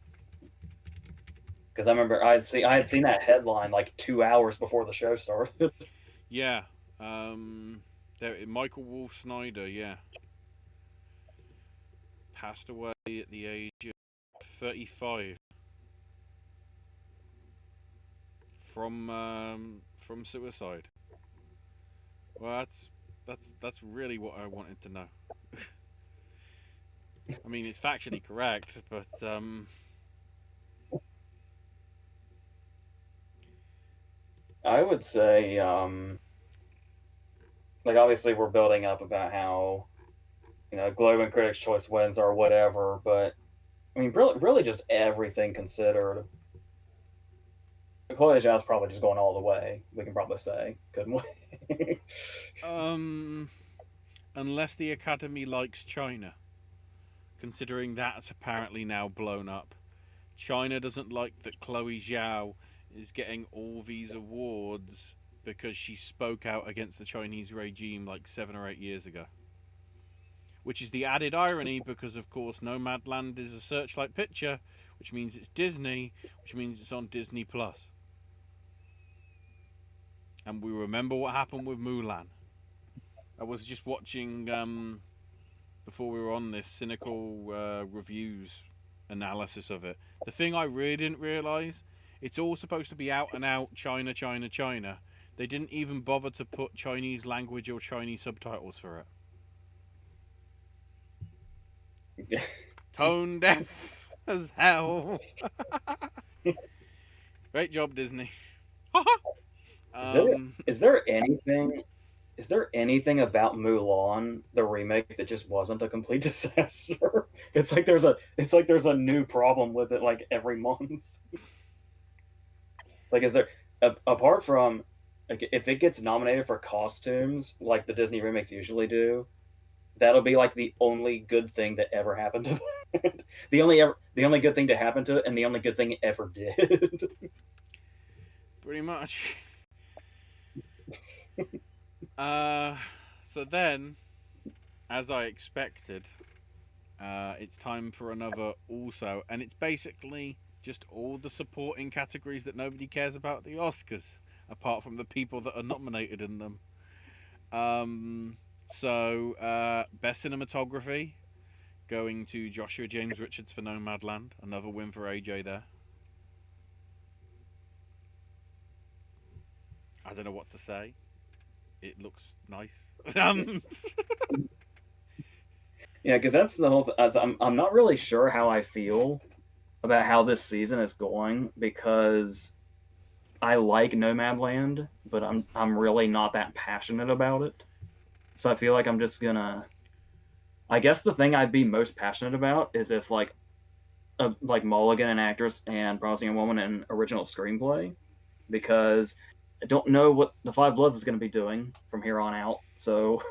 Because I remember I had seen that headline like 2 hours before the show started. Yeah. Michael Wolf Snyder, yeah. Passed away at the age of 35 from suicide. Well, that's really what I wanted to know. I mean, it's factually correct, but I would say, like obviously we're building up about how, Globe and Critics' Choice wins or whatever, but I mean, really just everything considered, Chloe Zhao's probably just going all the way. We can probably say, couldn't we? unless the Academy likes China, considering that's apparently now blown up. China doesn't like that Chloe Zhao is getting all these awards because she spoke out against the Chinese regime like 7 or 8 years ago. Which is the added irony because, of course, Nomadland is a Searchlight picture, which means it's Disney, which means it's on Disney Plus. And we remember what happened with Mulan. I was just watching, before we were on this, cynical reviews analysis of it. The thing I really didn't realise, it's all supposed to be out and out China, China, China. They didn't even bother to put Chinese language or Chinese subtitles for it. Tone deaf as hell. Great job, Disney. Is there anything about Mulan, the remake, that just wasn't a complete disaster? It's like there's a new problem with it like every month. Like, is there, apart from, like, if it gets nominated for costumes like the Disney remakes usually do, that'll be like the only good thing that ever happened to it. The only good thing to happen to it, and the only good thing it ever did. Pretty much. So then, as I expected, it's time for another also, and it's basically just all the supporting categories that nobody cares about at the Oscars, apart from the people that are nominated in them. So, best cinematography going to Joshua James Richards for Nomadland. Another win for AJ there. I don't know what to say. It looks nice. Yeah, because that's the whole. I'm not really sure how I feel about how this season is going, because I like Nomadland, but I'm really not that passionate about it. So I feel like I'm just gonna. I guess the thing I'd be most passionate about is if like Mulligan and actress and Promising Young Woman and original screenplay, because I don't know what the Five Bloods is going to be doing from here on out. So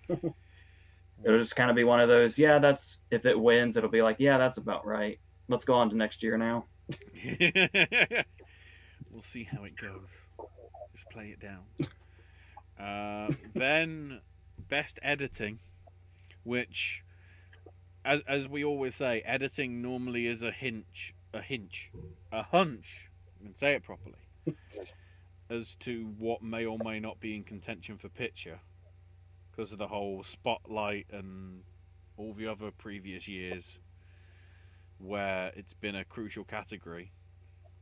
it'll just kind of be one of those. Yeah, that's, if it wins, it'll be like, yeah, that's about right. Let's go on to next year now. We'll see how it goes. Just play it down. Then best editing, which, as we always say, editing normally is a hunch. I can say it properly, as to what may or may not be in contention for picture, because of the whole spotlight and all the other previous years where it's been a crucial category.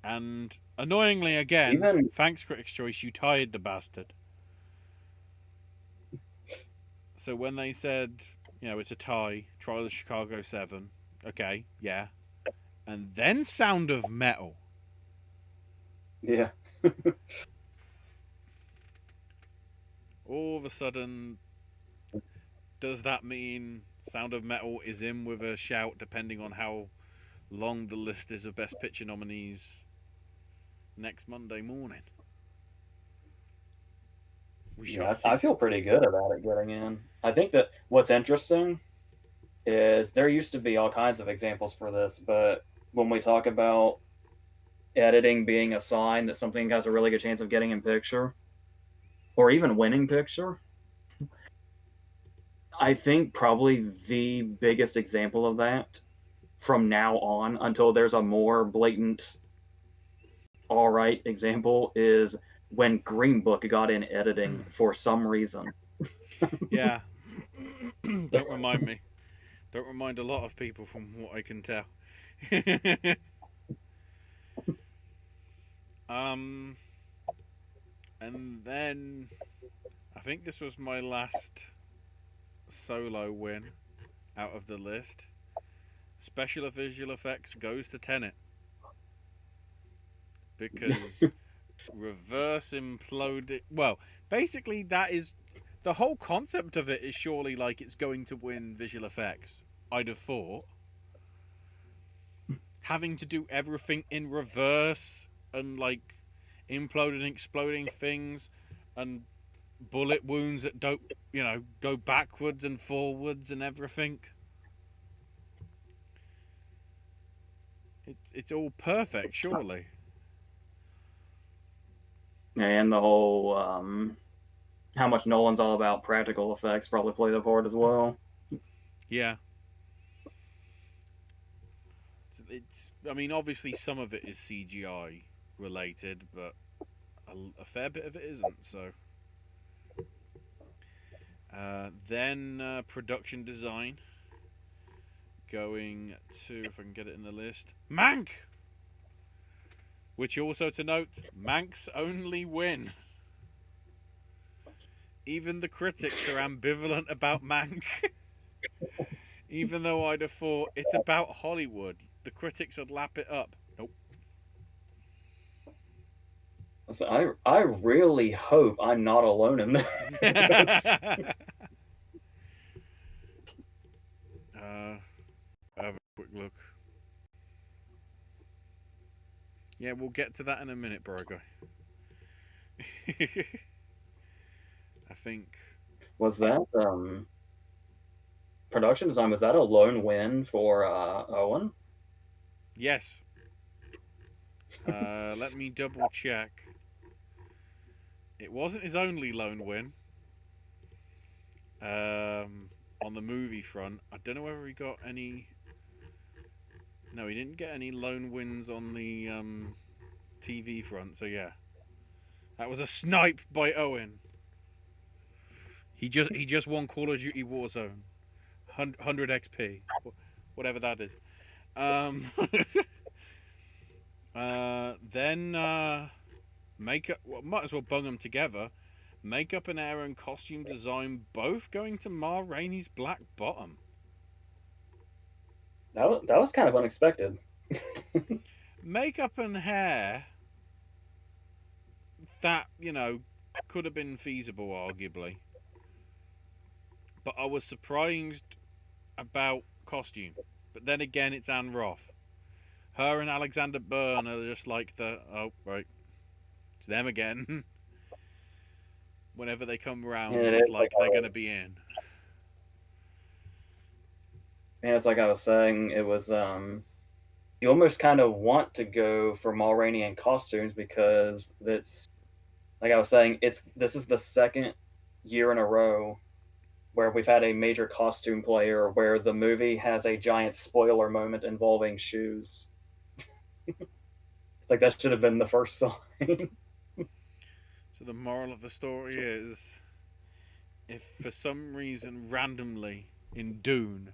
And annoyingly, again, Even thanks Critics' Choice, you tied the bastard. So when they said, it's a tie, Trial of Chicago 7, okay, yeah. And then Sound of Metal. yeah, All of a sudden, does that mean Sound of Metal is in with a shout depending on how long the list is of Best Picture nominees next Monday morning? We shall yeah, I see. feel pretty good about it getting in. I think that what's interesting is there used to be all kinds of examples for this, but when we talk about editing being a sign that something has a really good chance of getting in picture or even winning picture, I think probably the biggest example of that from now on until there's a more blatant all right example is when Green Book got in editing for some reason. Yeah. Don't remind me. Don't remind a lot of people from what I can tell. um, and then I think this was my last solo win out of the list. Special visual effects goes to Tenet because reverse imploding. Well, basically, that is the whole concept of it. Is surely like it's going to win visual effects. I'd have thought having to do everything in reverse and like imploding, exploding things, and bullet wounds that don't, go backwards and forwards and everything. It's all perfect, surely. And the whole how much Nolan's all about practical effects probably played a part as well. Yeah. It's. I mean, obviously some of it is CGI related, but a fair bit of it isn't. So. Then production design. Going to, if I can get it in the list, Mank. Which also to note, Mank's only win. Even the critics are ambivalent about Mank. Even though I'd have thought it's about Hollywood, the critics would lap it up. Nope. So I really hope I'm not alone in this. Have a quick look. Yeah, we'll get to that in a minute, bro guy. I think. Was that production design? Was that a lone win for Owen? Yes. Let me double check. It wasn't his only lone win. On the movie front, I don't know whether he got any. No, he didn't get any lone wins on the TV front. So yeah, that was a snipe by Owen. He just won Call of Duty Warzone, 100 XP, whatever that is. Um, then makeup. Well, might as well bung them together. Makeup and hair and costume design both going to Ma Rainey's Black Bottom. That was kind of unexpected. Makeup and hair, that could have been feasible, arguably. But I was surprised about costume. But then again, it's Anne Roth. Her and Alexander Byrne are just like right, it's them again. Whenever they come around, And it's like they're going to be in. and it's like I was saying, it was you almost kind of want to go for Mulroney in costumes because it's like I was saying, this is the second year in a row where we've had a major costume player where the movie has a giant spoiler moment involving shoes. Like that should have been the first sign. So the moral of the story is, if for some reason randomly in Dune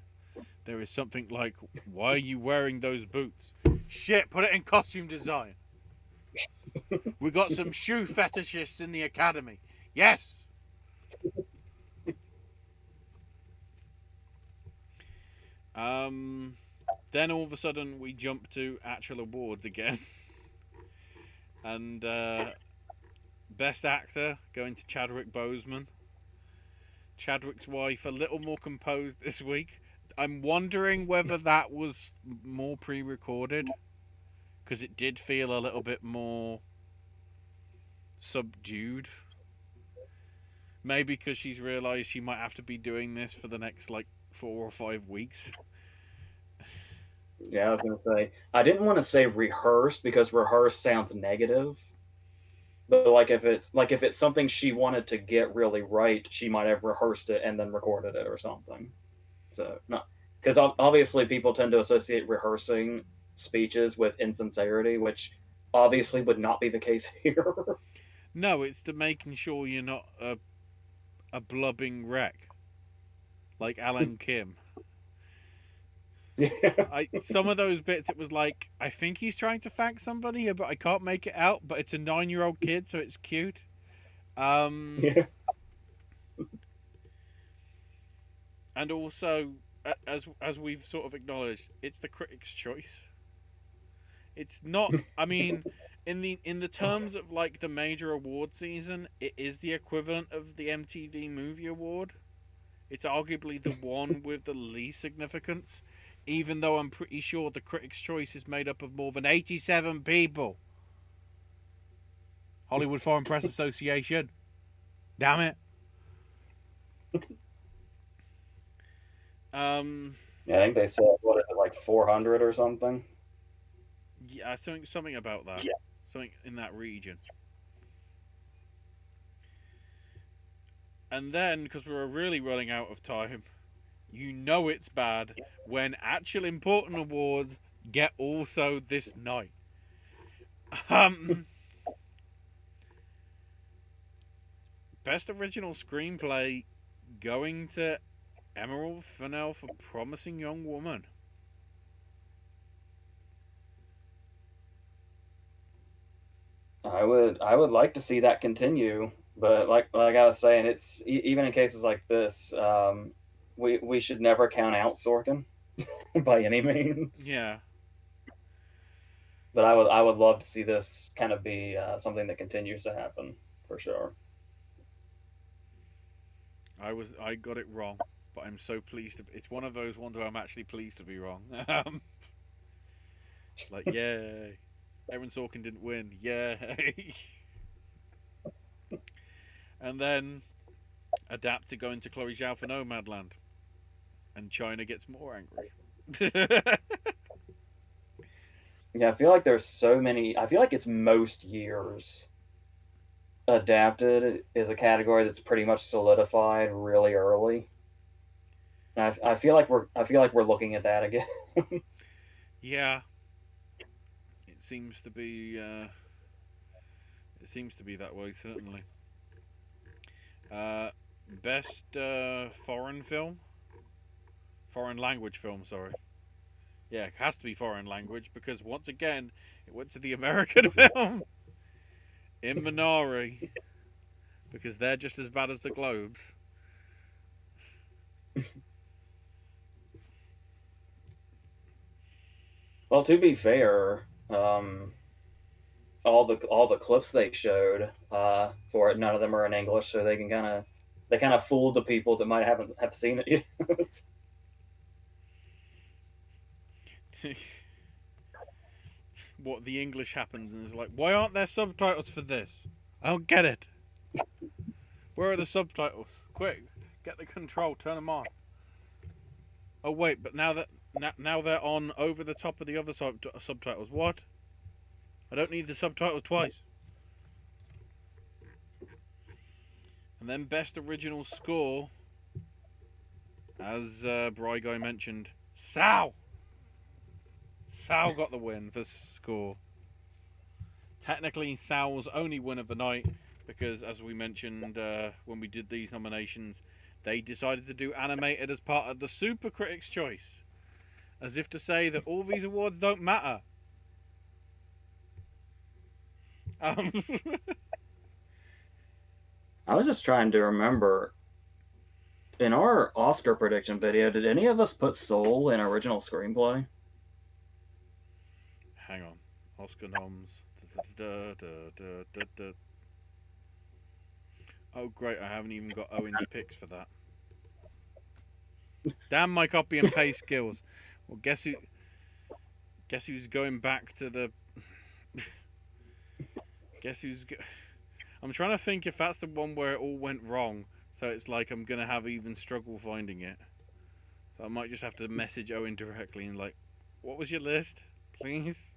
There is something like, why are you wearing those boots? Shit, put it in costume design. We got some shoe fetishists in the academy. Yes. Then all of a sudden we jump to actual awards again. And best actor going to Chadwick Boseman. Chadwick's wife a little more composed this week. I'm wondering whether that was more pre-recorded, because it did feel a little bit more subdued. Maybe because she's realised she might have to be doing this for the next like 4 or 5 weeks. Yeah, I was gonna say I didn't want to say rehearsed because rehearsed sounds negative. But like if it's something she wanted to get really right, she might have rehearsed it and then recorded it or something. So not because obviously people tend to associate rehearsing speeches with insincerity, which obviously would not be the case here. No, it's the making sure you're not a blubbing wreck like Alan Kim. Yeah. Some of those bits, it was like, I think he's trying to thank somebody, but I can't make it out. But it's a 9-year-old kid, so it's cute. Yeah. And also, as we've sort of acknowledged, it's the critics' choice. It's not. I mean, in the terms of like the major award season, it is the equivalent of the MTV Movie Award. It's arguably the one with the least significance, even though I'm pretty sure the Critics' Choice is made up of more than 87 people. Hollywood Foreign Press Association. Damn it. Yeah, I think they said what is it like 400 or something. Yeah, something about that. Yeah. Something in that region. And then, because we were really running out of time, you know it's bad when actual important awards get also this night. Best original screenplay going to Emerald Fennell for Promising Young Woman. I would like to see that continue, but like I was saying, it's even in cases like this, we should never count out Sorkin by any means. Yeah. But I would love to see this kind of be something that continues to happen for sure. I got it wrong, but I'm so pleased. It's one of those ones where I'm actually pleased to be wrong. Like, yay. Aaron Sorkin didn't win. Yay. And then adapt to going to Chloe Zhao for Nomadland. And China gets more angry. Yeah, I feel like there's so many. I feel like it's most years adapted is a category that's pretty much solidified really early. And I feel like we're looking at that again. Yeah. It seems to be that way, certainly. Best foreign film? Foreign language film, sorry. Yeah, it has to be foreign language because once again, it went to the American film in Minari because they're just as bad as the Globes. Well, to be fair, all the clips they showed for it, none of them are in English, so they kind of fooled the people that might haven't have seen it yet. What the English happens and it's like, why aren't there subtitles for this? I don't get it. Where are the subtitles? Quick, get the control, turn them on. Oh wait, but now they're on over the top of the other subtitles. What? I don't need the subtitles twice. And then best original score, as Bry Guy mentioned, Sao. Sao got the win for score. Technically, Sao's only win of the night because, as we mentioned when we did these nominations, they decided to do animated as part of the Super Critics' Choice. As if to say that all these awards don't matter. Um, I was just trying to remember. In our Oscar prediction video, did any of us put Soul in original screenplay? hang on. Oscar noms. Da, da, da, da, da. Oh, great. I haven't even got Owen's picks for that. Damn my copy and paste skills. Well, guess who? Guess who's going back to the. Guess who's. I'm trying to think if that's the one where it all went wrong. So it's like I'm going to have even struggle finding it. So I might just have to message Owen directly and like, what was your list, please?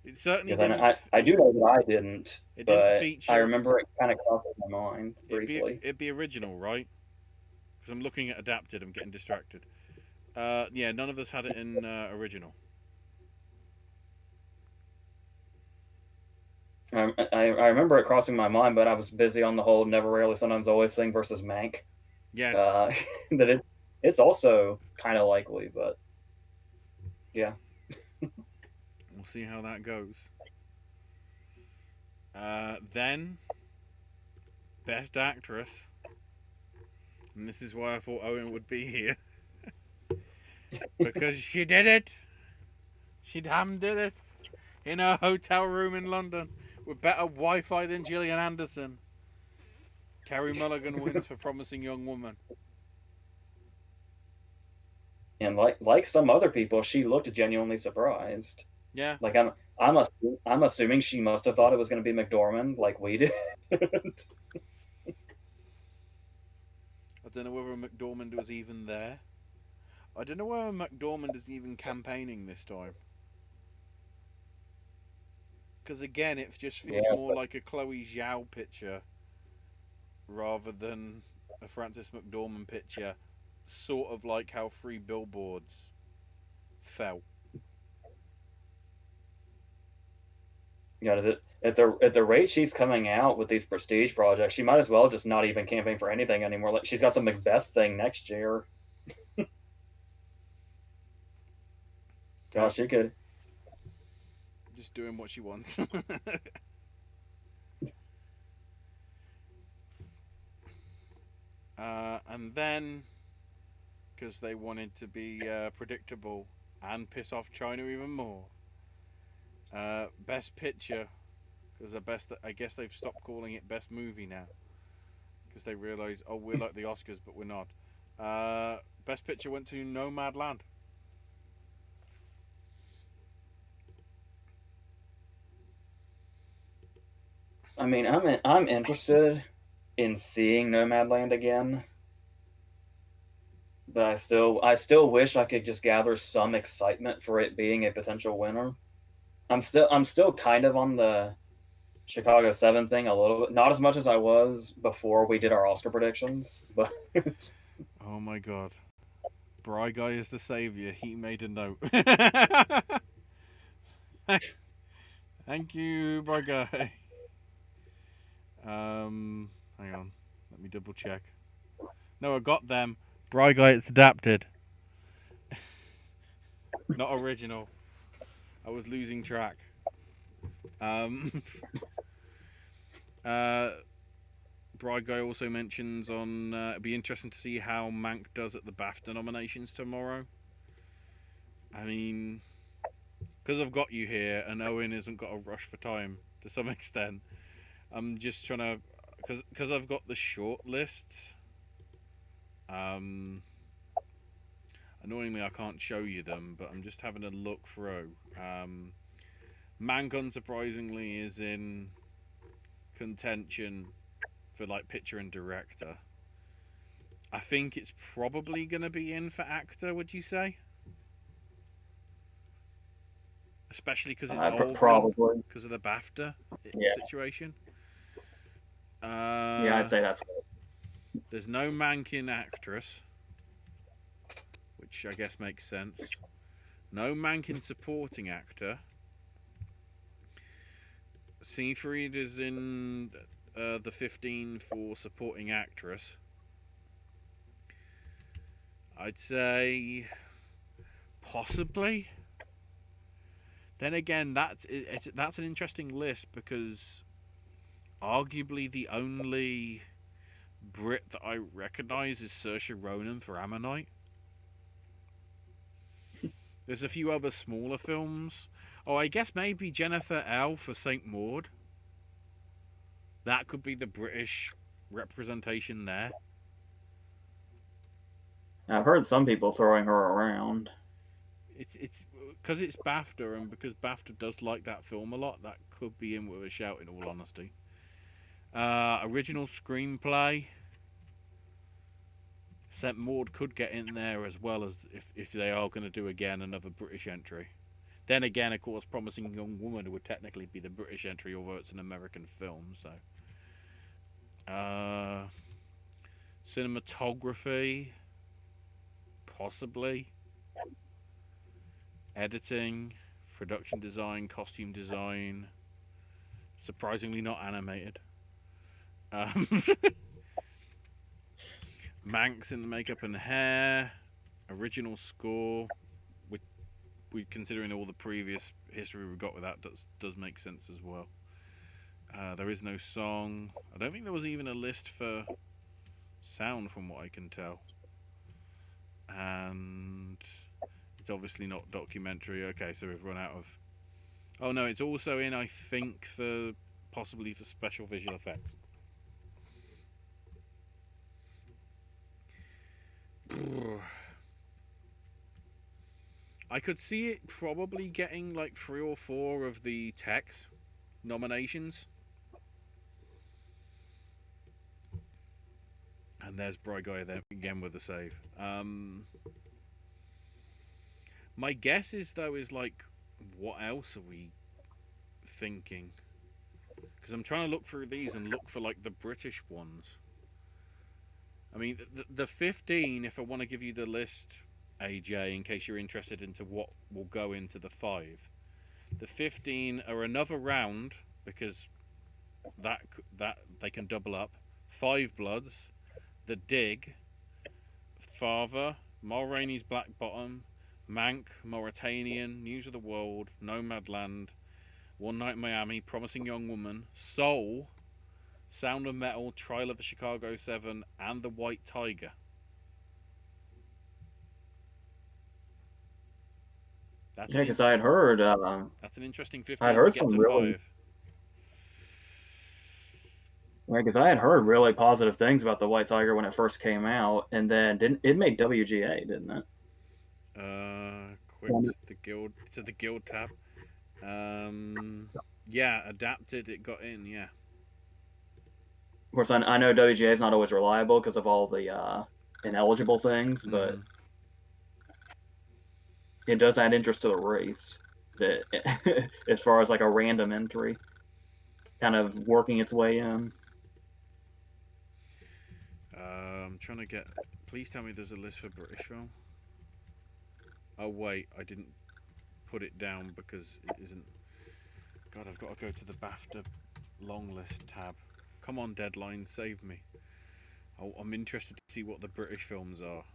It certainly Because didn't. I do know that I didn't, It didn't but I feature. remember it kind of crossed my mind briefly. It'd be original, right? Because I'm looking at adapted. I'm getting distracted. Yeah, none of us had it in original. I remember it crossing my mind, but I was busy on the whole never, rarely, sometimes, always thing versus Mank. Yes. That it's also kind of likely, but yeah. We'll see how that goes. Then, Best Actress. And this is why I thought Owen would be here. Because she did it. She damn did it. In her hotel room in London. With better Wi-Fi than Gillian Anderson. Carey Mulligan wins for Promising Young Woman. And like some other people, she looked genuinely surprised. Yeah. Like I'm assuming she must have thought it was going to be McDormand, like we did. I don't know whether McDormand was even there. I don't know whether McDormand is even campaigning this time. Because again, it just feels more like a Chloe Zhao picture rather than a Frances McDormand picture. Sort of like how Three Billboards felt. Yeah, at the rate she's coming out with these prestige projects, she might as well just not even campaign for anything anymore. Like she's got the Macbeth thing next year. Gosh, she could. Just doing what she wants. And then, because they wanted to be predictable and piss off China even more, Best Picture, because I guess they've stopped calling it Best Movie now, because they realise, oh, we're like the Oscars, but we're not. Best Picture went to Nomadland. I mean, I'm interested in seeing Nomadland again, but I still wish I could just gather some excitement for it being a potential winner. I'm still kind of on the Chicago 7 thing a little bit, not as much as I was before we did our Oscar predictions, but Oh my god. Bry Guy is the saviour. He made a note. Thank you, Bry Guy. Hang on. Let me double check. No, I got them. Bry Guy, it's adapted. Not original. I was losing track. Bry Guy also mentions on it'd be interesting to see how Mank does at the BAFTA nominations tomorrow. I mean, because I've got you here and Owen hasn't got a rush for time to some extent, I'm just trying to, because I've got the short lists. Annoyingly, I can't show you them, but I'm just having a look through. Mank, unsurprisingly, is in contention for like picture and director. I think it's probably going to be in for actor. Would you say? Especially because it's old, probably because of the BAFTA situation. Yeah, I'd say that's it. There's no Mank in actress, which I guess makes sense. No Mank in supporting actor. Seyfried is in the 15 for supporting actress. I'd say possibly. Then again, that's an interesting list because arguably the only Brit that I recognise is Saoirse Ronan for Ammonite. There's a few other smaller films. Oh, I guess maybe Jennifer L for Saint Maud. That could be the British representation there. I've heard some people throwing her around. It's because it's BAFTA and because BAFTA does like that film a lot. That could be in with a shout. In all honesty, original screenplay. St Maud could get in there as well as if they are going to do again another British entry. Then again, of course, Promising Young Woman would technically be the British entry, although it's an American film. So, cinematography, possibly. Editing, production design, costume design. Surprisingly, not animated. Manx in the makeup and hair. Original score. We considering all the previous history we got with that does make sense as well. There is no song. I don't think there was even a list for sound, from what I can tell. And it's obviously not documentary. Okay, so we've run out of. Oh no, it's also in, I think, possibly for special visual effects. I could see it probably getting like 3 or 4 of the Tex nominations. And there's Bryguy there again with the save. My guess is like, what else are we thinking? Because I'm trying to look through these and look for like the British ones. I mean, the 15, if I want to give you the list, AJ, in case you're interested into what will go into the 5. The 15 are another round because that they can double up. 5 Bloods, The Dig, Father, Ma Rainey's Black Bottom, Mank, Mauritanian, News of the World, Nomadland, One Night in Miami, Promising Young Woman, Soul, Sound of Metal, Trial of the Chicago 7, and The White Tiger. Yeah, because I had heard. That's an interesting I had 15 to heard get some to really. 5. Because I had heard really positive things about the White Tiger when it first came out, and then didn't it made WGA, didn't it? Quick, the guild to the guild tab. Yeah, adapted. It got in. Yeah. Of course, I know WGA is not always reliable because of all the ineligible things, but it does add interest to the race. That as far as like a random entry, kind of working its way in. I'm trying to get. Please tell me there's a list for British film. Oh wait, I didn't put it down because it isn't. God, I've got to go to the BAFTA long list tab. Come on, Deadline, save me. I'm interested to see what the British films are.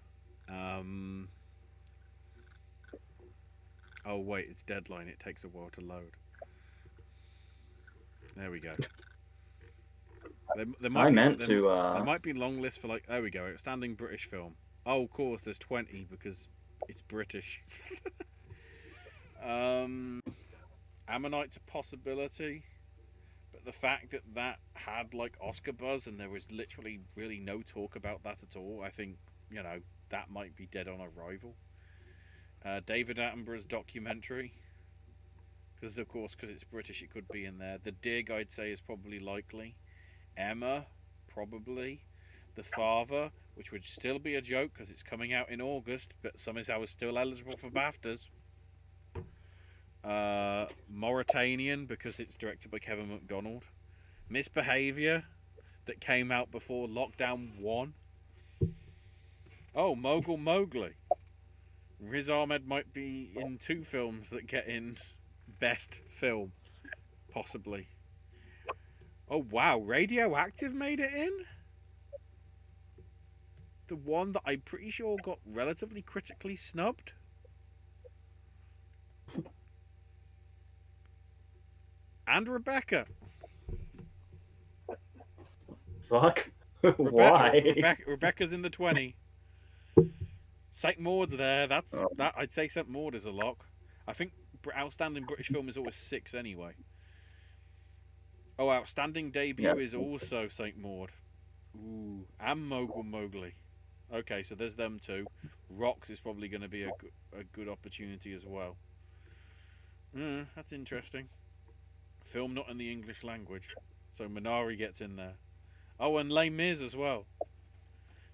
Oh wait, it's Deadline. It takes a while to load. There we go. There might be long list for like. There we go. Outstanding British film. Oh, of course, there's 20 because it's British. Ammonite's a possibility, but the fact that had like Oscar buzz and there was literally really no talk about that at all, I think that might be dead on arrival. David Attenborough's documentary, because it's British, it could be in there. The Dig, I'd say, is probably likely. Emma, probably. The Father, which would still be a joke because it's coming out in August, but somehow is still eligible for BAFTAs. Mauritanian, because it's directed by Kevin MacDonald. Misbehaviour, that came out before Lockdown 1. Oh, Mogul Mowgli. Riz Ahmed might be in 2 films that get in Best Film, possibly. Oh wow, Radioactive made it in? the one that I'm pretty sure got relatively critically snubbed. And Rebecca. Fuck. Why? Rebecca's in the 20. St. Maud's there. That's Oh, that. I'd say St. Maud is a lock. I think outstanding British film is always 6 anyway. Oh, outstanding yeah. debut is also St. Maud. Ooh, and Mogul Mowgli. Okay, so there's them two. Rocks is probably going to be a good opportunity as well. That's interesting. Film not in the English language. So Minari gets in there. Oh, and Les Mis as well.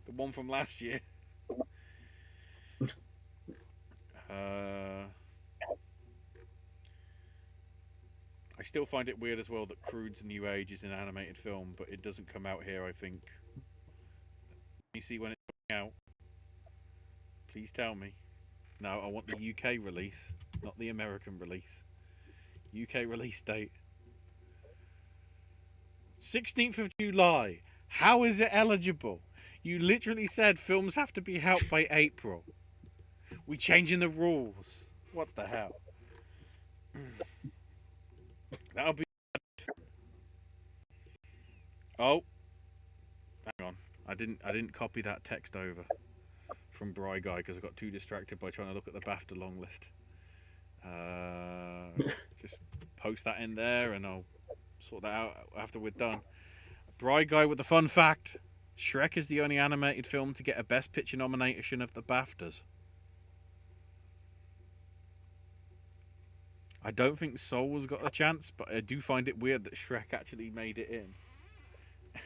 The one from last year. I still find it weird as well that Crude's New Age is an animated film, but it doesn't come out here, I think. Let me see when it's coming out. Please tell me. No, I want the UK release, not the American release. UK release date. 16th of July. How is it eligible? You literally said films have to be out by April. We changing the rules. What the hell? That'll be. Oh, hang on. I didn't copy that text over from Bry Guy because I got too distracted by trying to look at the BAFTA long list. Just post that in there and I'll sort that out after we're done. Bry Guy with the fun fact: Shrek is the only animated film to get a Best Picture nomination of the BAFTAs. I don't think Soul's got a chance, but I do find it weird that Shrek actually made it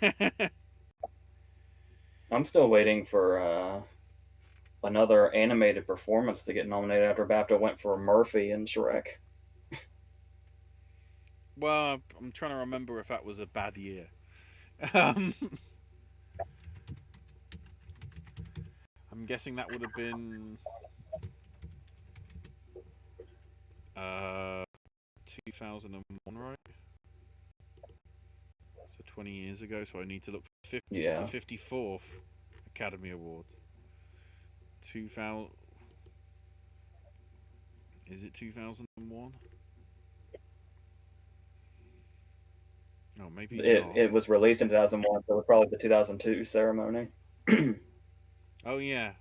in. I'm still waiting for another animated performance to get nominated after BAFTA went for Murphy and Shrek. Well, I'm trying to remember if that was a bad year. I'm guessing that would have been 2001, right? So 20 years ago. So I need to look for the 54th Academy Awards. 2000. Is it 2001? Oh, maybe not. It was released in 2001, so it was probably the 2002 ceremony. Oh yeah.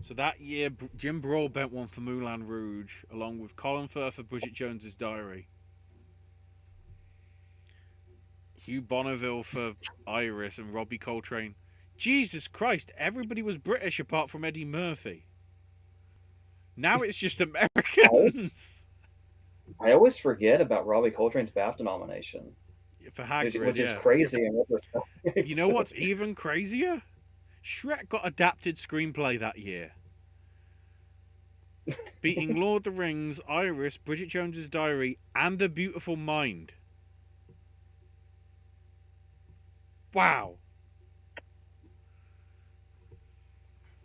So that year, Jim Broadbent won for Moulin Rouge, along with Colin Firth for Bridget Jones's Diary, Hugh Bonneville for Iris, and Robbie Coltrane. Jesus Christ, everybody was British apart from Eddie Murphy. Now it's just Americans. I always forget about Robbie Coltrane's BAFTA nomination. For Hagrid, which is crazy. You know what's even crazier? Shrek got adapted screenplay that year, beating Lord of the Rings, Iris, Bridget Jones's Diary, and A Beautiful Mind. Wow.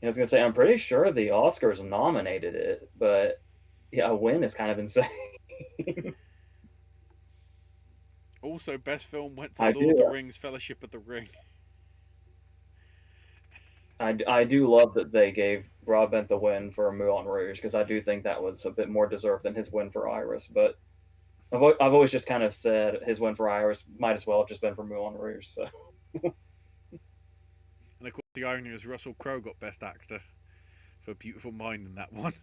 I was gonna say, I'm pretty sure the Oscars nominated it, but yeah, a win is kind of insane. Also, best film went to Lord of the Rings: Fellowship of the Ring. I do love that they gave Broadbent the win for Moulin Rouge, because I do think that was a bit more deserved than his win for Iris. But I've always just kind of said his win for Iris might as well have just been for Moulin Rouge. So. And of course, the irony is Russell Crowe got Best Actor for Beautiful Mind in that one.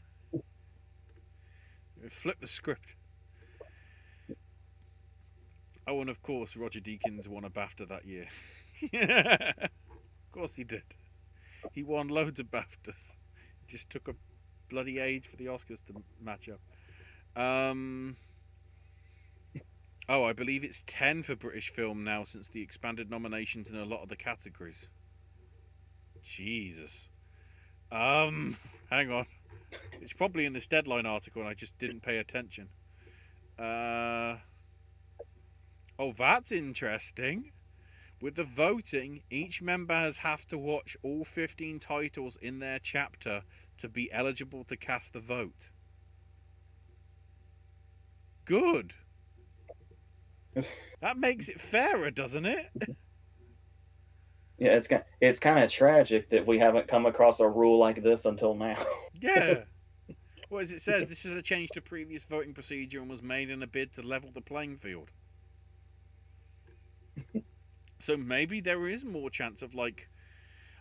Flip the script. Oh, and of course, Roger Deakins won a BAFTA that year. Of course he did. He won loads of BAFTAs. Just took a bloody age for the Oscars to match up. I believe it's 10 for British film now since the expanded nominations in a lot of the categories. Jesus. Hang on. It's probably in this Deadline article and I just didn't pay attention. That's interesting. With the voting, each member have to watch all 15 titles in their chapter to be eligible to cast the vote. Good. That makes it fairer, doesn't it? Yeah, it's kind of tragic that we haven't come across a rule like this until now. Yeah. Well, as it says, this is a change to previous voting procedure and was made in a bid to level the playing field. So maybe there is more chance of, like,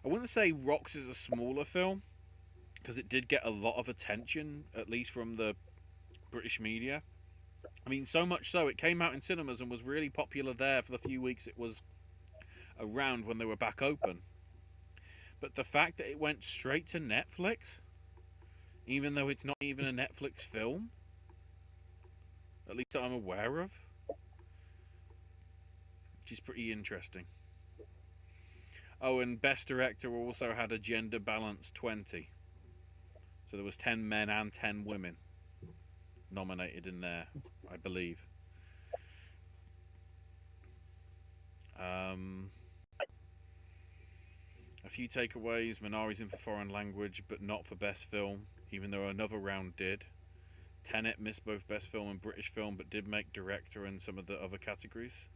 I wouldn't say Rocks is a smaller film because it did get a lot of attention, at least from the British media. I mean, so much so it came out in cinemas and was really popular there for the few weeks it was around when they were back open. But the fact that it went straight to Netflix, even though it's not even a Netflix film, at least that I'm aware of, which is pretty interesting. Oh, and Best Director also had a gender balance 20. So there was 10 men and 10 women nominated in there, I believe. Um, a few takeaways. Minari's in for foreign language, but not for best film, even though another round did. Tenet missed both best film and British film, but did make director and some of the other categories.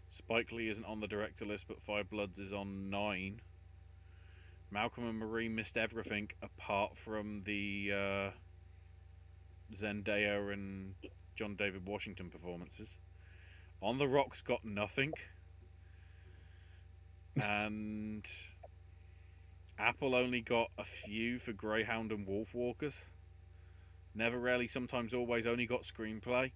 Spike Lee isn't on the director list, but Five Bloods is on 9. Malcolm and Marie missed everything apart from the Zendaya and John David Washington performances. On the Rocks got nothing. And Apple only got a few for Greyhound and Wolfwalkers. Never, Rarely, Sometimes, Always only got Screenplay.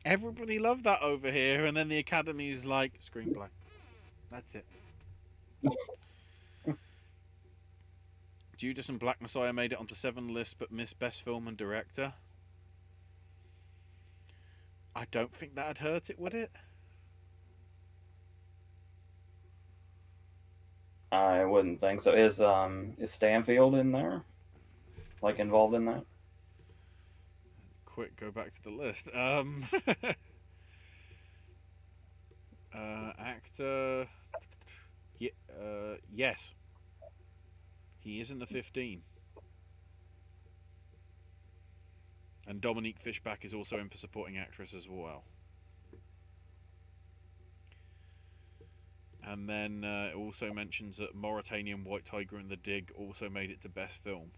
Everybody loved that over here, and then the Academy is like, Screenplay. That's it. Judas and Black Messiah made it onto 7 lists but missed Best Film and Director. I don't think that'd hurt it, would it? I wouldn't think so. Is Stanfield in there? Like involved in that? Quick, go back to the list. Actor. Yes. He is in the 15. And Dominique Fishback is also in for supporting actress as well. And then it also mentions that Mauritanian White Tiger and The Dig also made it to Best Film.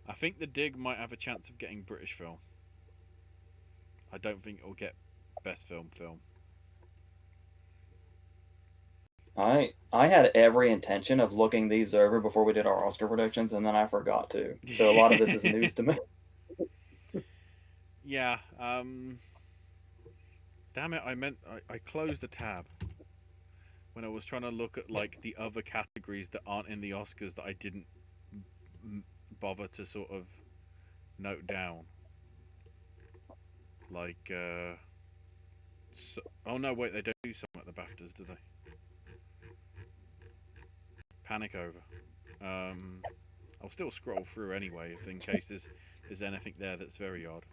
I think The Dig might have a chance of getting British Film. I don't think it'll get Best Film. I had every intention of looking these over before we did our Oscar predictions, and then I forgot to. So a lot of this is news to me. Yeah. Damn it! I closed the tab when I was trying to look at like the other categories that aren't in the Oscars that I didn't bother to sort of note down. Like, oh no, wait, they don't do something at the BAFTAs, do they? Panic over. I'll still scroll through anyway, if in case there's anything there that's very odd.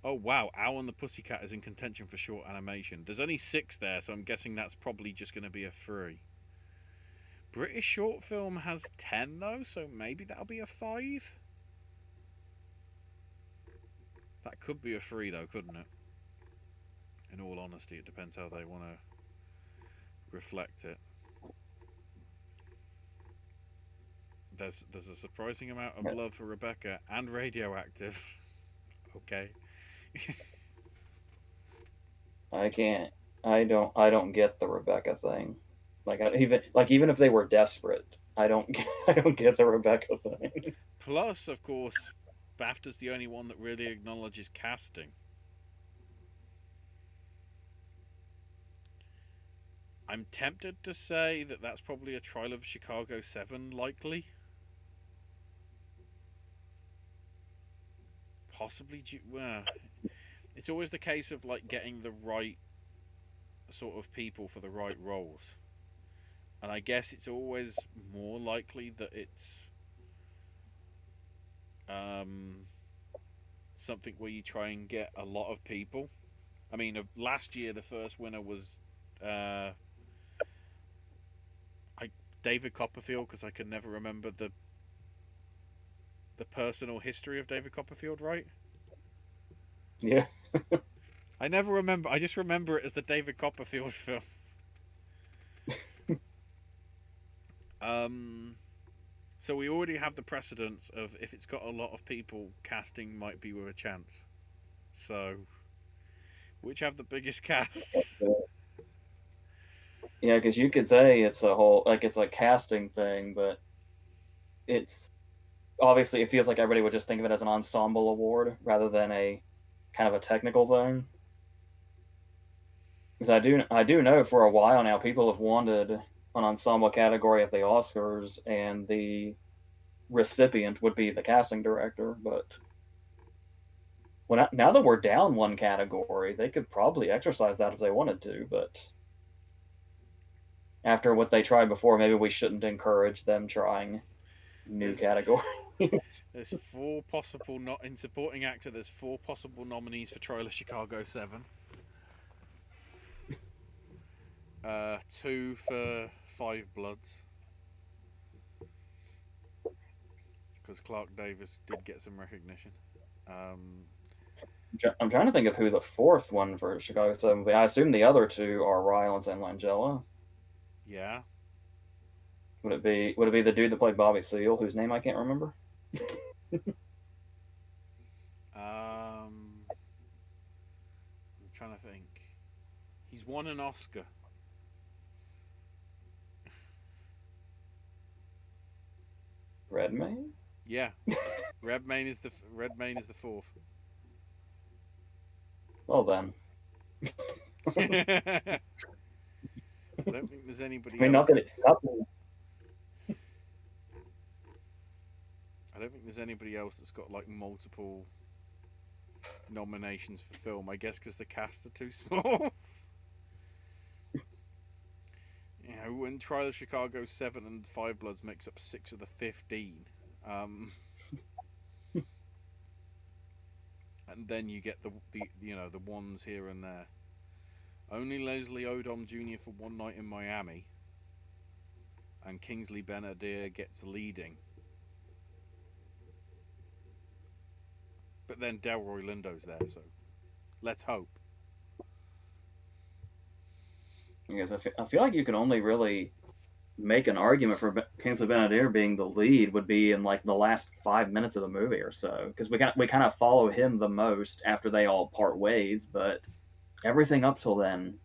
Oh wow, Owl and the Pussycat is in contention for short animation. There's only 6 there, so I'm guessing that's probably just going to be a 3. British short film has 10 though, so maybe that'll be a 5. That could be a 3 though, couldn't it? In all honesty, it depends how they want to reflect it. There's a surprising amount of love for Rebecca and Radioactive. Okay. I can't. I don't get the Rebecca thing. Even if they were desperate, I don't I don't get the Rebecca thing. Plus, of course, BAFTA's the only one that really acknowledges casting. I'm tempted to say that that's probably a Trial of Chicago 7 likely. Possibly, it's always the case of like getting the right sort of people for the right roles. And I guess it's always more likely that it's something where you try and get a lot of people. I mean, last year the first winner was David Copperfield, because I could never remember the personal history of David Copperfield, right? Yeah. I never remember. I just remember it as the David Copperfield film. Um, so we already have the precedence of if it's got a lot of people, casting might be with a chance. So, which have the biggest casts? Yeah, because you could say it's a whole like it's a casting thing, but it's obviously it feels like everybody would just think of it as an ensemble award rather than a kind of a technical thing. Because I do know for a while now people have wanted an ensemble category at the Oscars, and the recipient would be the casting director. But now that we're down one category, they could probably exercise that if they wanted to. But after what they tried before, maybe we shouldn't encourage them trying new There's categories. there's four possible not in supporting actor. There's four possible nominees for Trial of Chicago 7. Two for Five Bloods because Clark Davis did get some recognition. Um, I'm trying to think of who the fourth one for Chicago 7 would be. I assume the other two are Rylance and Langella. yeah. Would it be the dude that played Bobby Seale, whose name I can't remember? I'm trying to think. He's won an Oscar. Redmayne? Yeah, Redmayne is the fourth. Well then. I don't think there's I anybody mean, else that's. I don't think there's anybody else that's got like multiple nominations for film. I guess because the casts are too small. You know, when Trial of Chicago 7 and Five Bloods makes up 6 of the 15. Um, and then you get the ones here and there. Only Leslie Odom Jr. for One Night in Miami, and Kingsley Ben-Adir gets leading. But then Delroy Lindo's there, so let's hope. Because I feel like you can only really make an argument for Kingsley Ben-Adir being the lead would be in like the last 5 minutes of the movie or so, because we kind of follow him the most after they all part ways, but everything up till then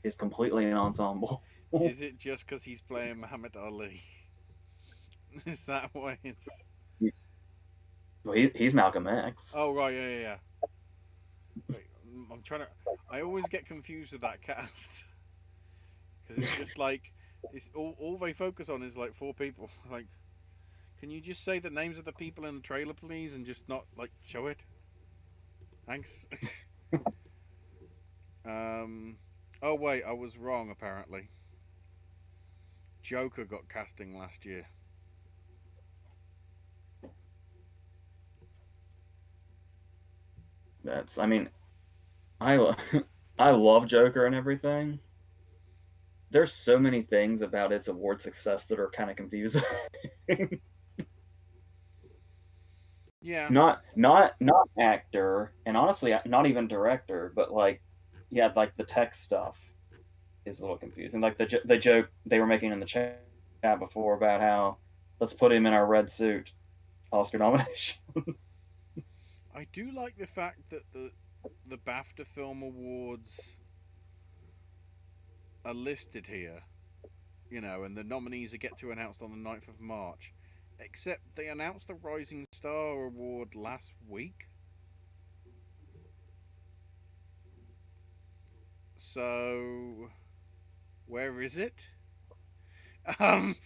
is completely an ensemble. Is it just because he's playing Muhammad Ali? Is that why it's? Well, he's Malcolm X. Oh right, yeah. Wait, I'm trying to. I always get confused with that cast because it's just like it's all they focus on is like four people. Like, can you just say the names of the people in the trailer, please, and just not like show it? Thanks. Oh wait, I was wrong. Apparently, Joker got casting last year. I mean, I I love Joker and everything. There's so many things about its award success that are kind of confusing. Yeah. Not actor, and honestly not even director, but like yeah, like the tech stuff is a little confusing. Like the joke they were making in the chat before about how let's put him in our red suit, Oscar nomination. I do like the fact that the BAFTA Film Awards are listed here, and the nominees are get to announced on the 9th of March. Except they announced the Rising Star Award last week. So, where is it? Um,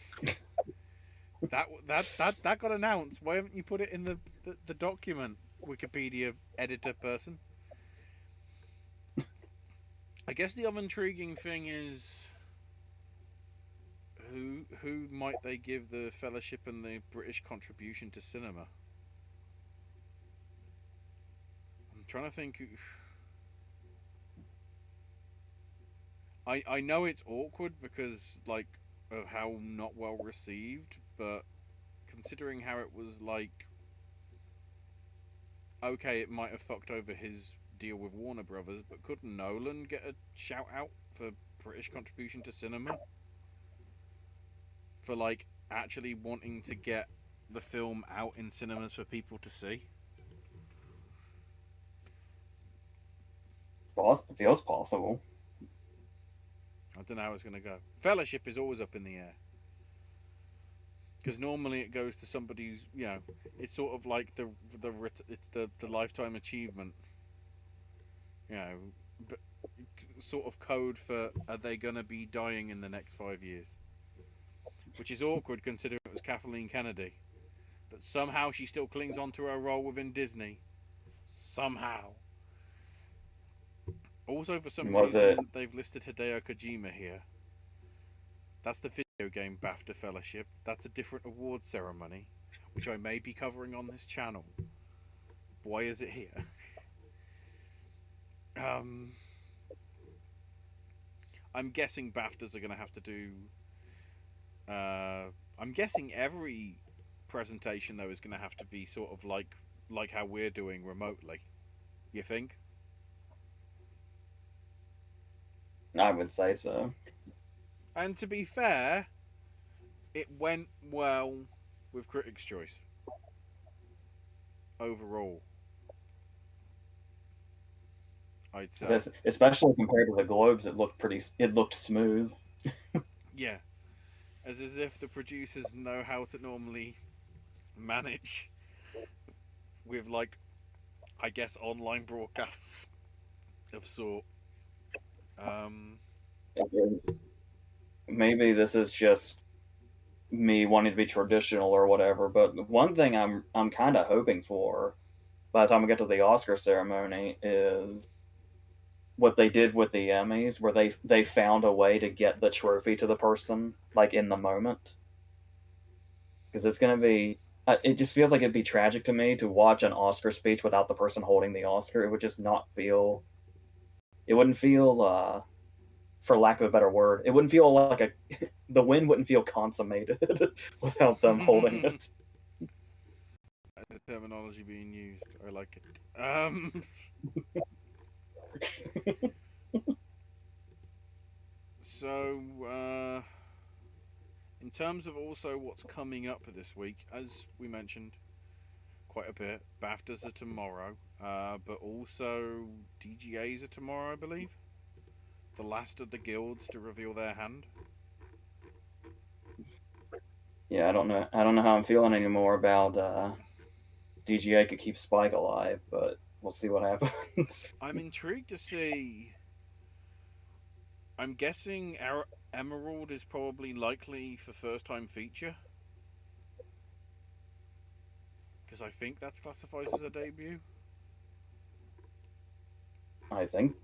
that got announced. Why haven't you put it in the document, Wikipedia editor person? I guess the other intriguing thing is who might they give the fellowship and the British contribution to cinema? I'm trying to think. I know it's awkward because like of how not well received, but considering how it was like, okay, it might have fucked over his deal with Warner Brothers, but could Nolan get a shout out for British contribution to cinema? For like actually wanting to get the film out in cinemas for people to see? It feels possible. I don't know how it's going to go. Fellowship is always up in the air. Because normally it goes to somebody who's, it's sort of like the lifetime achievement, you know, but sort of code for are they going to be dying in the next 5 years, which is awkward considering it was Kathleen Kennedy, but somehow she still clings on to her role within Disney. Somehow. Also, for some Was it? reason, they've listed Hideo Kojima here. That's the video game BAFTA Fellowship. That's a different award ceremony, which I may be covering on this channel. Why is it here? I'm guessing BAFTAs are going to have to do... I'm guessing every presentation, though, is going to have to be sort of like how we're doing remotely. You think? I would say so. And to be fair, it went well with Critics' Choice. Overall, I'd say. Especially compared to the Globes, it looked smooth. Yeah. As if the producers know how to normally manage with, like, I guess, online broadcasts of sort. Maybe this is just me wanting to be traditional or whatever, but one thing I'm kind of hoping for by the time we get to the Oscar ceremony is what they did with the Emmys, where they found a way to get the trophy to the person like in the moment, because it's gonna be. It just feels like it'd be tragic to me to watch an Oscar speech without the person holding the Oscar. It would just not feel. It wouldn't feel, for lack of a better word, it wouldn't feel like the win wouldn't feel consummated without them holding it. The terminology being used, I like it. So, in terms of also what's coming up this week, as we mentioned quite a bit, BAFTAs are tomorrow, but also DGAs are tomorrow, I believe. The last of the guilds to reveal their hand. Yeah, I don't know how I'm feeling anymore about DGA could keep Spike alive, but we'll see what happens. I'm intrigued to see. I'm guessing Emerald is probably likely for first time feature. Because I think that's classified as a debut. I think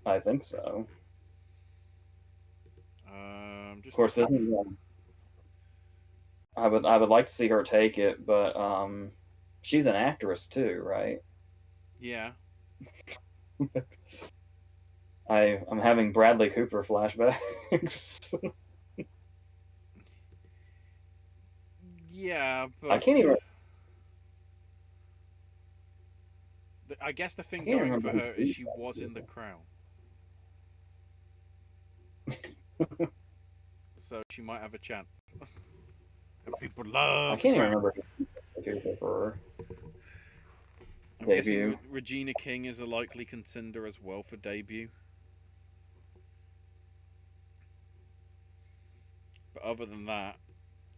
so. Just Of course, I would like to see her take it, but she's an actress too, right? Yeah. I'm having Bradley Cooper flashbacks. Yeah, but I can't even. I guess the thing I can't going for remember. her is she was in The Crown. So she might have a chance. And people love I can't The even Crown. remember Cooper for I'm debut. guessing Regina King is a likely contender as well for debut. But other than that,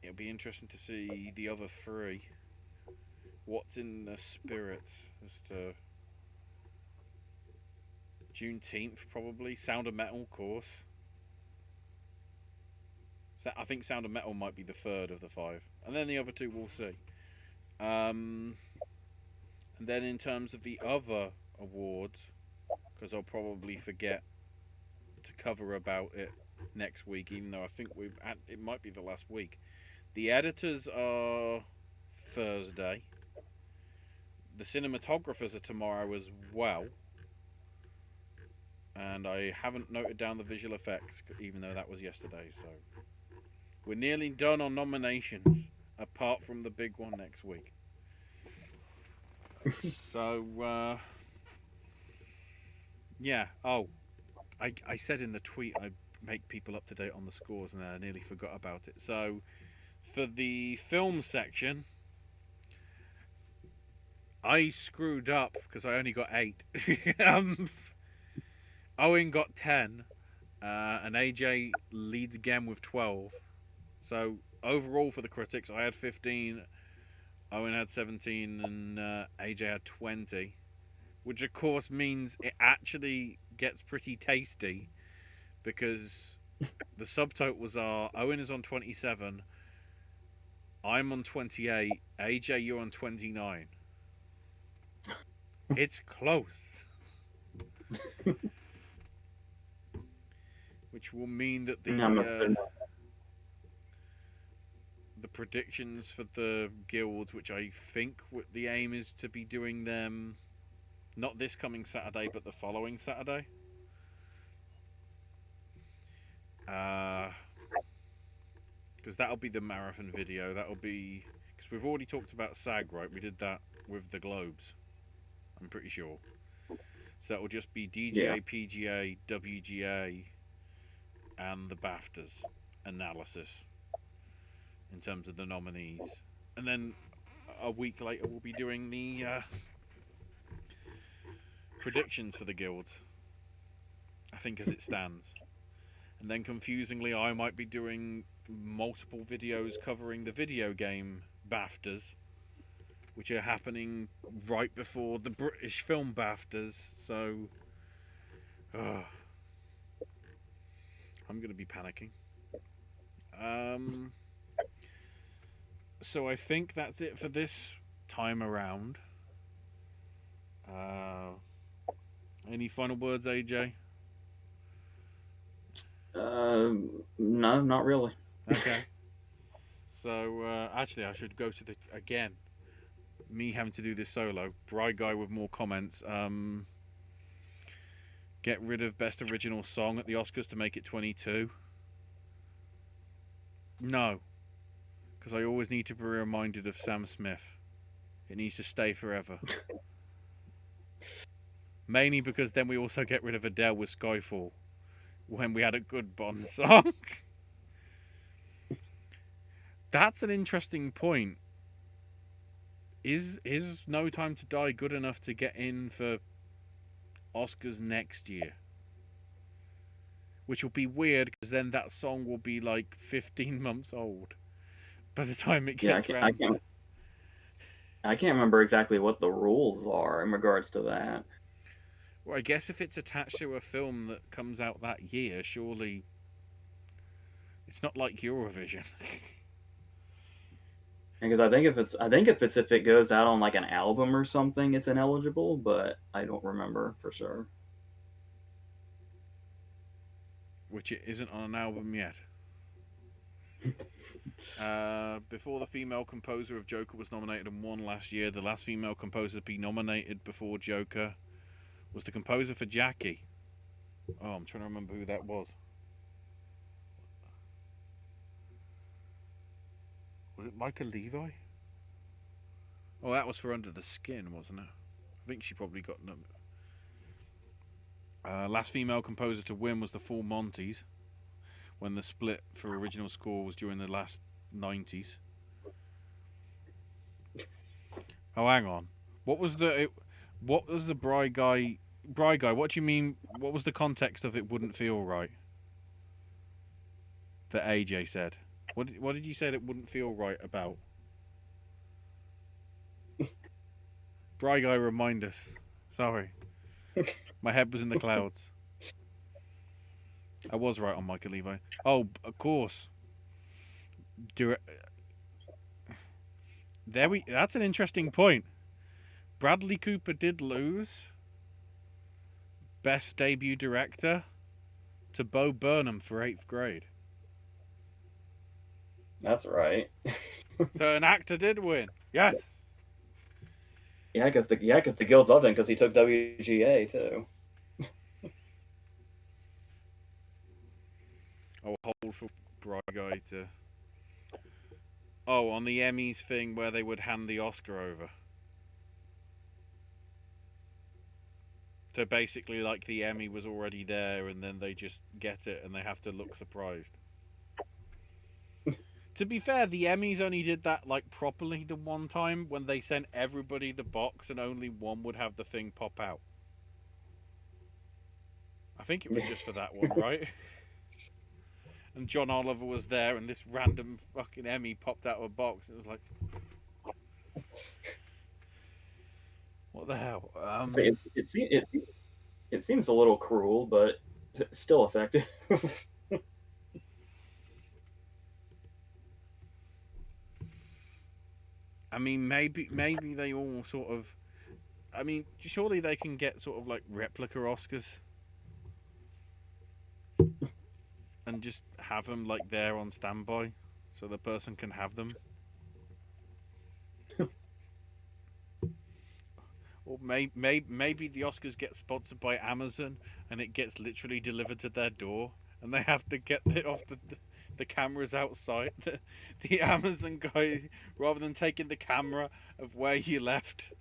it'll be interesting to see the other three. What's in the spirits as to Juneteenth, probably. Sound of Metal, of course. I think Sound of Metal might be the third of the five. And then the other two we'll see. And then in terms of the other awards, because I'll probably forget to cover about it next week, even though I think it might be the last week. The editors are Thursday. The cinematographers are tomorrow as well. And I haven't noted down the visual effects, even though that was yesterday. So we're nearly done on nominations, apart from the big one next week. So Yeah. Oh, I said in the tweet I make people up to date on the scores, and I nearly forgot about it. So for the film section, I screwed up because I only got 8. um, Owen got 10, and AJ leads again with 12. So overall for the critics, I had 15, Owen had 17, and AJ had 20. Which of course means it actually gets pretty tasty because the subtotals are Owen is on 27, I'm on 28, AJ you're on 29. It's close. Which will mean that I'm the predictions for the guilds, which I think the aim is to be doing them not this coming Saturday, but the following Saturday. Because that'll be the marathon video. That'll be because we've already talked about SAG, right? We did that with the Globes. I'm pretty sure. So it'll just be DGA, yeah. PGA, WGA, and the BAFTAs analysis in terms of the nominees. And then a week later, we'll be doing the predictions for the guilds. I think as it stands. And then confusingly, I might be doing multiple videos covering the video game BAFTAs, which are happening right before the British Film BAFTAs. So, I'm going to be panicking. So I think that's it for this time around. Any final words, AJ? No, not really. Okay. So actually, I should go to the again. Me having to do this solo. Bry guy with more comments. Get rid of best original song at the Oscars to make it 22. No, because I always need to be reminded of Sam Smith. It needs to stay forever. Mainly because then we also get rid of Adele with Skyfall when we had a good Bond song. That's an interesting point. Is No Time to Die good enough to get in for Oscars next year? Which will be weird because then that song will be like 15 months old by the time it Yeah, gets round to. I can't remember exactly what the rules are in regards to that. Well, I guess if it's attached to a film that comes out that year, surely it's not like Eurovision. Because if it goes out on like an album or something, it's ineligible. But I don't remember for sure. Which it isn't on an album yet. Before the female composer of Joker was nominated and won last year, the last female composer to be nominated before Joker was the composer for Jackie. Oh, I'm trying to remember who that was. Was it Michael Levi? Oh, that was for Under the Skin, wasn't it? I think she probably got last female composer to win was the Full Monties, when the split for original score was during the last 90s. Oh, hang on. What was the Bry guy? Bry guy, what do you mean? What was the context of it wouldn't feel right? That AJ said. What did you say that wouldn't feel right about? Bry guy, remind us. Sorry. My head was in the clouds. I was right on Michael Levi. Oh, of course. That's an interesting point. Bradley Cooper did lose Best Debut Director to Bo Burnham for 8th Grade. That's right. So an actor did win. Yes. Yeah, because the guilds loved him because he took WGA too. I'll hold for Bry Guy to. Oh, on the Emmys thing where they would hand the Oscar over So basically, like, the Emmy was already there, and then they just get it, and they have to look surprised. To be fair, the Emmys only did that, like, properly the one time when they sent everybody the box and only one would have the thing pop out. I think it was just for that one, right? And John Oliver was there, and this random fucking Emmy popped out of a box. And it was like, what the hell? It seems a little cruel, but still effective. I mean, maybe they all sort of. I mean, surely they can get sort of like replica Oscars and just have them like there on standby, so the person can have them. Or maybe the Oscars get sponsored by Amazon and it gets literally delivered to their door, and they have to get it off the cameras outside. The Amazon guy, rather than taking the camera of where you left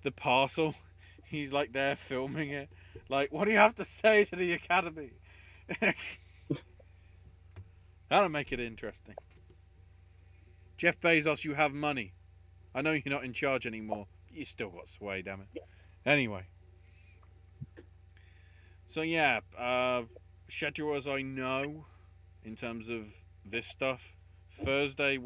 the parcel, he's like there filming it. Like, what do you have to say to the Academy? That'll make it interesting. Jeff Bezos, you have money. I know you're not in charge anymore, but you still got sway, damn it. Anyway. So yeah, schedule as I know, in terms of this stuff, Saturday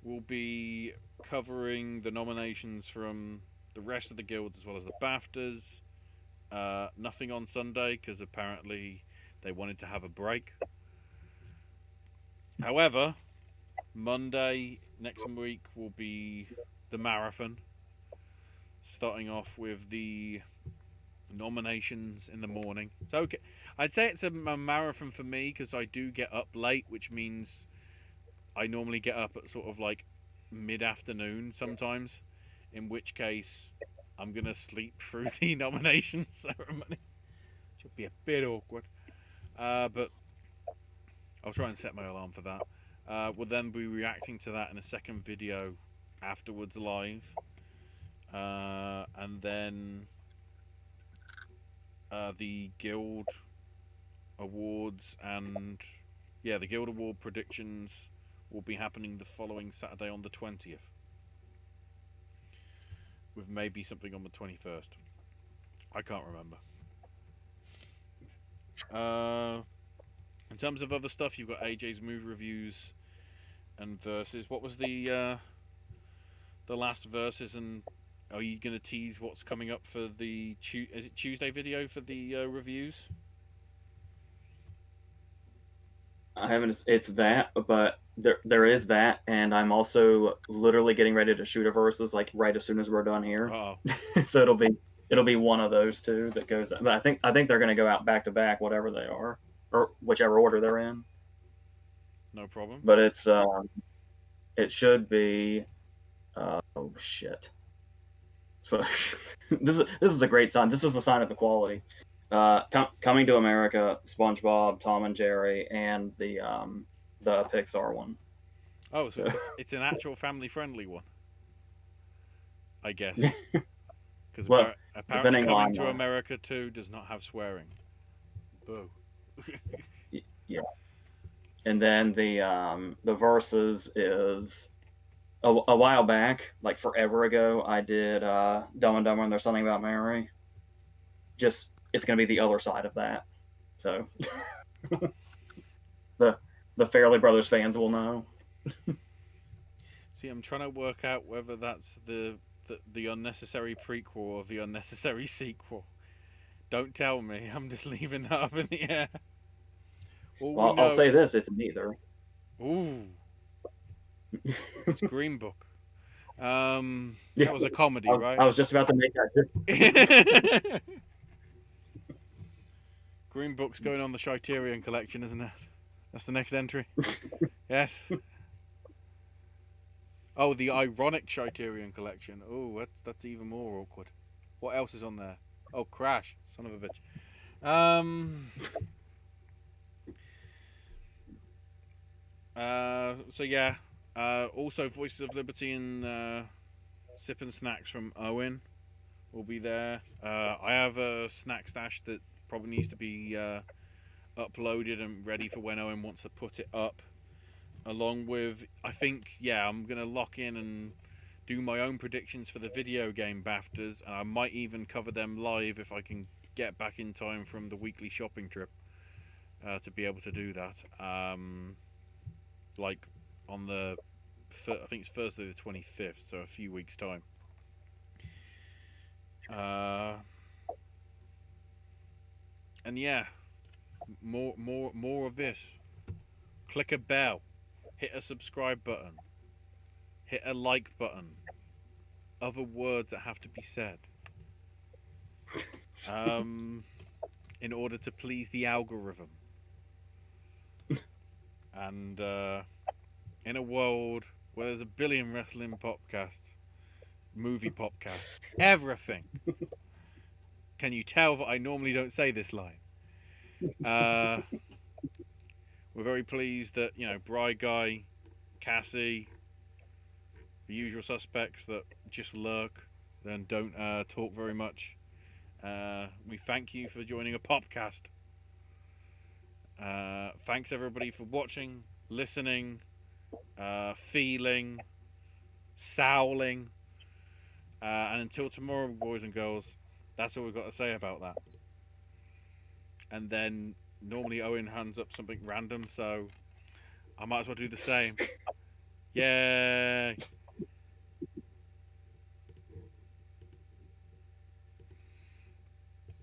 we'll be covering the nominations from the rest of the guilds as well as the BAFTAs. Nothing on Sunday because apparently they wanted to have a break. However, Monday next week will be the marathon, starting off with the nominations in the morning. It's okay. I'd say it's a marathon for me because I do get up late, which means I normally get up at sort of like mid-afternoon sometimes, in which case I'm going to sleep through the nomination ceremony. Should be a bit awkward. But I'll try and set my alarm for that. We'll then be reacting to that in a second video afterwards live. And then the Guild Awards and the Guild Award predictions will be happening the following Saturday on the 20th, with maybe something on the 21st. I can't remember. In terms of other stuff, you've got AJ's movie reviews and verses. What was the last verses, and are you going to tease what's coming up for the is it Tuesday video for the reviews? I haven't. It's that, but there is that, and I'm also literally getting ready to shoot a verses like right as soon as we're done here. Oh, So it'll be one of those two that goes. But I think they're going to go out back to back, whatever they are, or whichever order they're in. no problem. But it should be. Oh shit! So, this is a great sign. This is a sign of equality. Coming to America, SpongeBob, Tom and Jerry, and the Pixar one. Oh, so it's an actual family-friendly one, I guess. Because Well, apparently Coming to America 2 does not have swearing. Boo. Yeah. And then the verses is a while back, like forever ago, I did Dumb and Dumber and There's Something About Mary. Just it's gonna be the other side of that. So the Fairley Brothers fans will know. See, I'm trying to work out whether that's the unnecessary prequel or the unnecessary sequel. Don't tell me. I'm just leaving that up in the air. Well, I'll say this: it's neither. Ooh, it's Green Book. That was a comedy, right? I was just about to make that. Green Book's going on the Criterion collection, isn't it? That's the next entry. Yes. Oh, the ironic Criterion collection. Oh, that's even more awkward. What else is on there? Oh, Crash, son of a bitch. So yeah. Also, Voices of Liberty and Sip and snacks from Owen will be there. I have a snack stash that probably needs to be uploaded and ready for when Owen wants to put it up. Along with, I think, yeah, I'm gonna lock in and do my own predictions for the video game BAFTAs, and I might even cover them live if I can get back in time from the weekly shopping trip to be able to do that. Like on the, I think it's Thursday the 25th, so a few weeks time. And yeah, more of this. Click a bell, hit a subscribe button, hit a like button. Other words that have to be said. In order to please the algorithm. And in a world where there's a billion wrestling podcasts, movie podcasts, everything. Can you tell that I normally don't say this line? We're very pleased that, Bry Guy, Cassie, the usual suspects that just lurk and don't talk very much. We thank you for joining a Popcast. Thanks everybody for watching, listening, feeling, souling. And until tomorrow, boys and girls, that's all we've got to say about that. And then normally Owen hands up something random, so I might as well do the same. Yay!